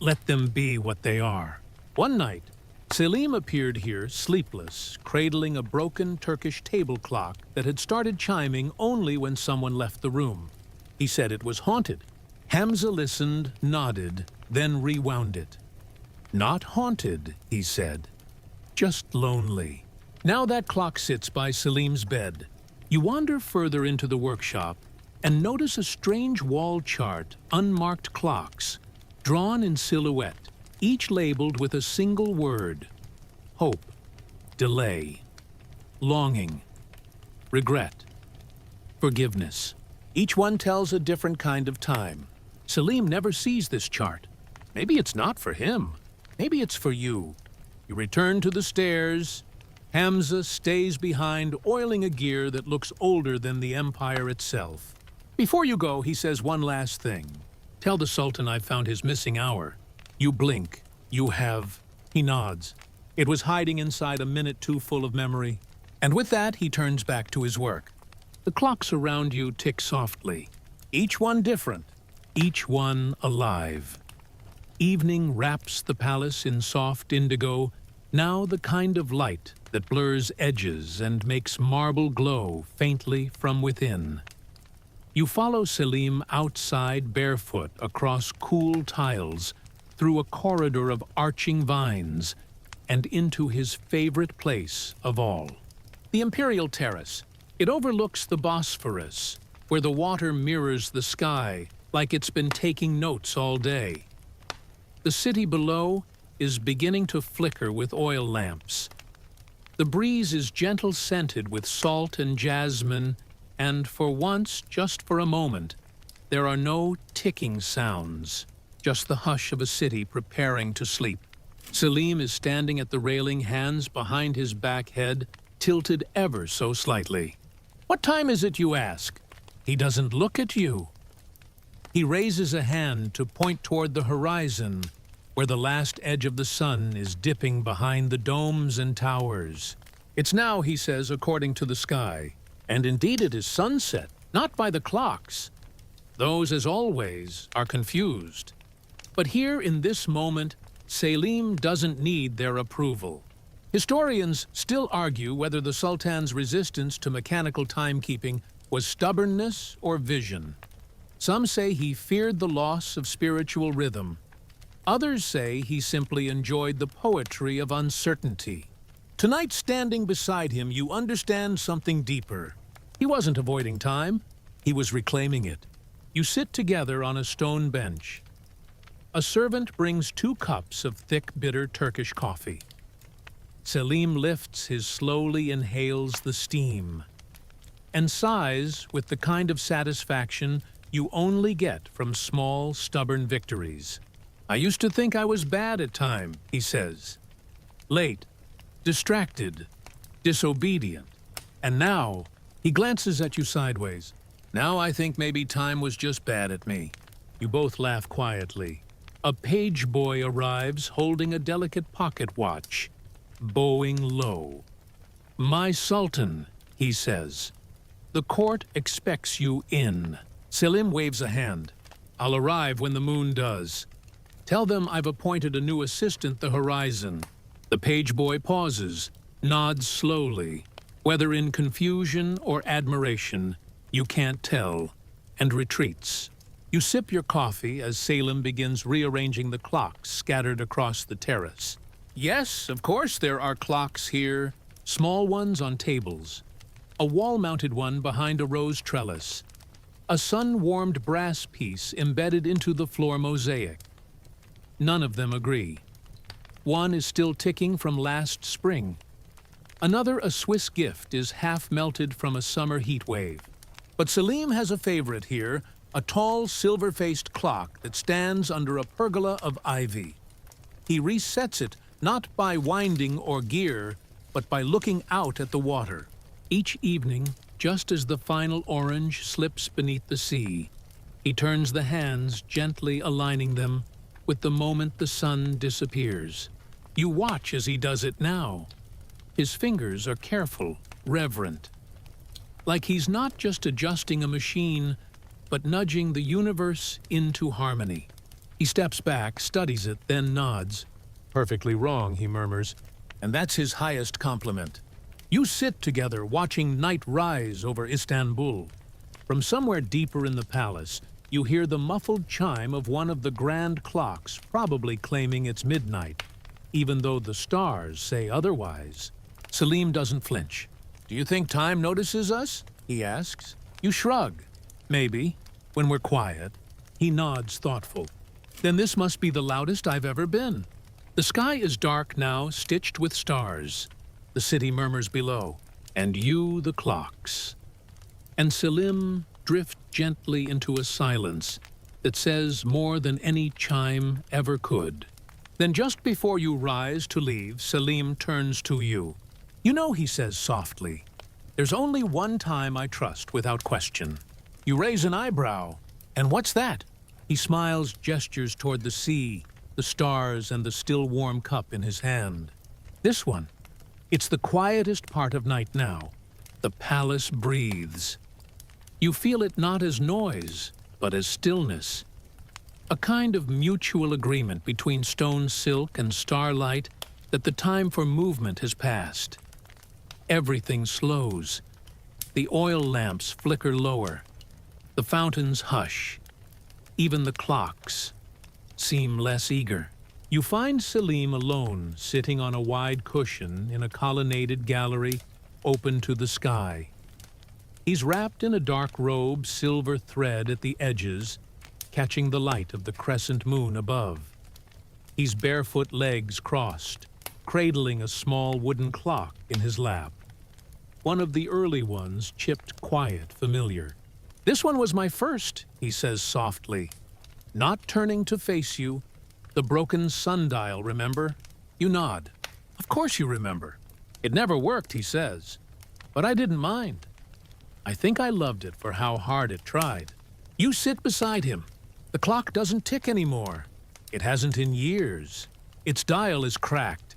let them be what they are. One night, Selim appeared here, sleepless, cradling a broken Turkish table clock that had started chiming only when someone left the room. He said it was haunted. Hamza listened, nodded, then rewound it. Not haunted, he said. Just lonely. Now that clock sits by Selim's bed. You wander further into the workshop and notice a strange wall chart, unmarked clocks, drawn in silhouette, each labeled with a single word: hope, delay, longing, regret, forgiveness. Each one tells a different kind of time. Selim never sees this chart. Maybe it's not for him. Maybe it's for you. You return to the stairs. Hamza stays behind, oiling a gear that looks older than the empire itself. Before you go, he says one last thing. Tell the Sultan I found his missing hour. You blink. You have... He nods. It was hiding inside a minute too full of memory. And with that, he turns back to his work. The clocks around you tick softly. Each one different. Each one alive. Evening wraps the palace in soft indigo, now the kind of light that blurs edges and makes marble glow faintly from within. You follow Selim outside barefoot across cool tiles, through a corridor of arching vines, and into his favorite place of all, the Imperial Terrace. It overlooks the Bosphorus, where the water mirrors the sky like it's been taking notes all day. The city below is beginning to flicker with oil lamps. The breeze is gentle scented with salt and jasmine, and for once, just for a moment, there are no ticking sounds, just the hush of a city preparing to sleep. Selim is standing at the railing, hands behind his back head, tilted ever so slightly. "What time is it, you ask?" He doesn't look at you. He raises a hand to point toward the horizon, where the last edge of the sun is dipping behind the domes and towers. "It's now," he says, according to the sky. And indeed it is sunset, not by the clocks. Those, as always, are confused. But here in this moment, Selim doesn't need their approval. Historians still argue whether the Sultan's resistance to mechanical timekeeping was stubbornness or vision. Some say he feared the loss of spiritual rhythm. Others say he simply enjoyed the poetry of uncertainty. Tonight, standing beside him, you understand something deeper. He wasn't avoiding time. He was reclaiming it. You sit together on a stone bench. A servant brings 2 cups of thick, bitter Turkish coffee. Selim lifts his slowly inhales the steam and sighs with the kind of satisfaction you only get from small, stubborn victories. "I used to think I was bad at time," he says. "Late, distracted, disobedient. And now," he glances at you sideways, "now I think maybe time was just bad at me." You both laugh quietly. A page boy arrives holding a delicate pocket watch, bowing low. "My Sultan," he says. "The court expects you in." Selim waves a hand. "I'll arrive when the moon does. Tell them I've appointed a new assistant the horizon." The page boy pauses, nods slowly, whether in confusion or admiration, you can't tell, and retreats. You sip your coffee as Selim begins rearranging the clocks scattered across the terrace. Yes, of course there are clocks here, small ones on tables, a wall-mounted one behind a rose trellis, a sun-warmed brass piece embedded into the floor mosaic. None of them agree. One is still ticking from last spring. Another, a Swiss gift, is half melted from a summer heat wave. But Selim has a favorite here, a tall, silver-faced clock that stands under a pergola of ivy. He resets it not by winding or gear, but by looking out at the water. Each evening, just as the final orange slips beneath the sea, he turns the hands, gently aligning them with the moment the sun disappears. You watch as he does it now. His fingers are careful, reverent, like he's not just adjusting a machine, but nudging the universe into harmony. He steps back, studies it, then nods. "Perfectly wrong," he murmurs, and that's his highest compliment. You sit together watching night rise over Istanbul. From somewhere deeper in the palace, you hear the muffled chime of one of the grand clocks, probably claiming it's midnight, even though the stars say otherwise. Selim doesn't flinch. "Do you think time notices us?" he asks. You shrug. "Maybe, when we're quiet." He nods, thoughtful. "Then this must be the loudest I've ever been." The sky is dark now, stitched with stars. The city murmurs below, and you the clocks. And Selim drifts gently into a silence that says more than any chime ever could. Then just before you rise to leave, Selim turns to you. "You know," he says softly, "there's only one time I trust without question." You raise an eyebrow. "And what's that?" He smiles, gestures toward the sea, the stars, and the still warm cup in his hand. "This one. It's the quietest part of night now. The palace breathes. You feel it not as noise, but as stillness. A kind of mutual agreement between stone silk and starlight that the time for movement has passed. Everything slows. The oil lamps flicker lower. The fountains hush. Even the clocks seem less eager. You find Selim alone, sitting on a wide cushion in a colonnaded gallery open to the sky. He's wrapped in a dark robe, silver thread at the edges, catching the light of the crescent moon above. He's barefoot, legs crossed, cradling a small wooden clock in his lap. One of the early ones, chipped, quiet, familiar. "This one was my first," he says softly, not turning to face you. "The broken sundial, remember?" You nod. "Of course you remember. It never worked," he says. "But I didn't mind. I think I loved it for how hard it tried." You sit beside him. The clock doesn't tick anymore. It hasn't in years. Its dial is cracked.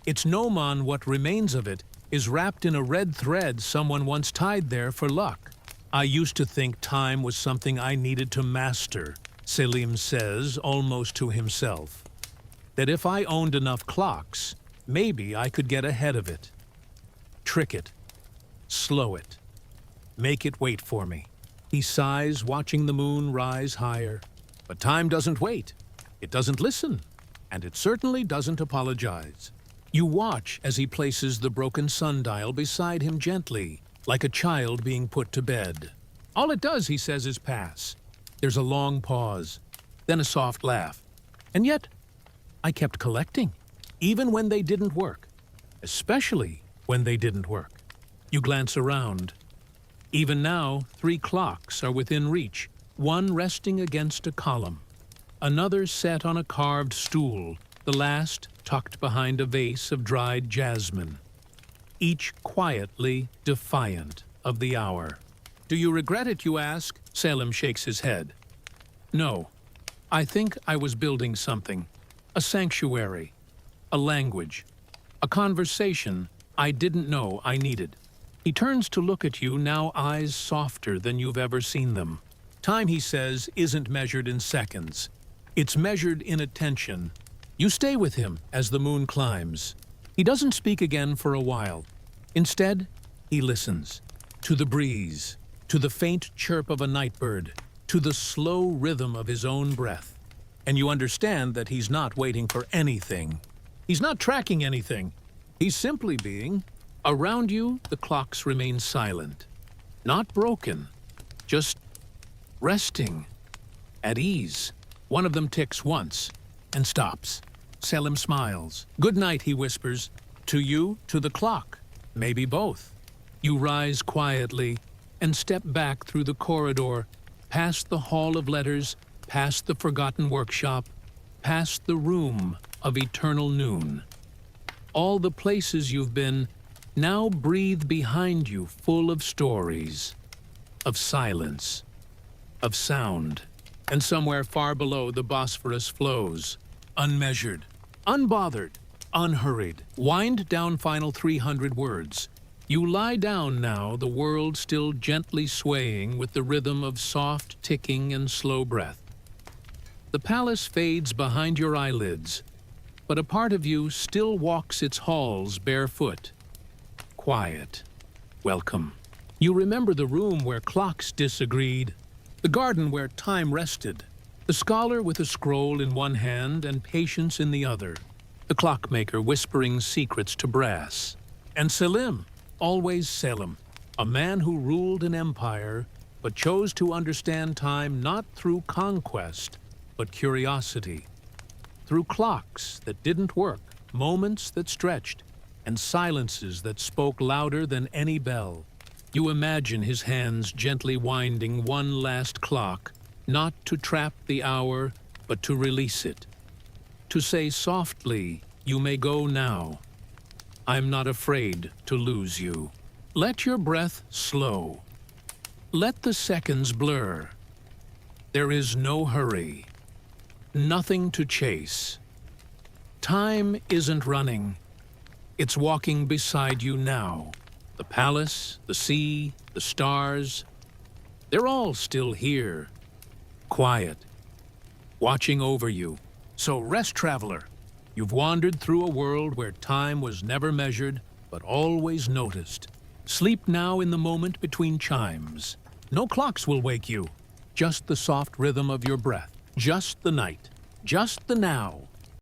Its gnomon, what remains of it, is wrapped in a red thread someone once tied there for luck. "I used to think time was something I needed to master," Selim says, almost to himself. "That if I owned enough clocks, maybe I could get ahead of it. Trick it. Slow it. Make it wait for me." He sighs, watching the moon rise higher. But time doesn't wait. It doesn't listen. And it certainly doesn't apologize. You watch as he places the broken sundial beside him gently, like a child being put to bed. "All it does," he says, "is pass." There's a long pause, then a soft laugh. "And yet, I kept collecting, even when they didn't work. Especially when they didn't work." You glance around. Even now, 3 clocks are within reach, one resting against a column, another set on a carved stool, the last tucked behind a vase of dried jasmine, each quietly defiant of the hour. "Do you regret it, you ask?" Selim shakes his head. "No. I think I was building something. A sanctuary. A language. A conversation I didn't know I needed." He turns to look at you, now eyes softer than you've ever seen them. "Time," he says, "isn't measured in seconds. It's measured in attention." You stay with him as the moon climbs. He doesn't speak again for a while. Instead, he listens. To the breeze, to the faint chirp of a nightbird, to the slow rhythm of his own breath. And you understand that he's not waiting for anything. He's not tracking anything. He's simply being. Around you, the clocks remain silent. Not broken, just resting, at ease. One of them ticks once and stops. Selim smiles. "Good night," he whispers. To you, to the clock, maybe both. You rise quietly and step back through the corridor, past the hall of letters, past the forgotten workshop, past the room of eternal noon. All the places you've been now breathe behind you, full of stories, of silence, of sound. And somewhere far below, the Bosphorus flows, unmeasured, unbothered, unhurried. Wind down final 300 words. You lie down now, the world still gently swaying with the rhythm of soft ticking and slow breath. The palace fades behind your eyelids, but a part of you still walks its halls barefoot. Quiet. Welcome. You remember the room where clocks disagreed, the garden where time rested, the scholar with a scroll in one hand and patience in the other, the clockmaker whispering secrets to brass. And Selim, always Selim, a man who ruled an empire but chose to understand time not through conquest, but curiosity. Through clocks that didn't work, moments that stretched, and silences that spoke louder than any bell. You imagine his hands gently winding one last clock, not to trap the hour, but to release it. To say softly, "You may go now. I'm not afraid to lose you." Let your breath slow. Let the seconds blur. There is no hurry. Nothing to chase. Time isn't running. It's walking beside you now. The palace, the sea, the stars, they're all still here. Quiet. watching over you. So rest, traveler. You've wandered through a world where time was never measured, but always noticed. Sleep now in the moment between chimes. No clocks will wake you. Just the soft rhythm of your breath. Just the night. Just the now.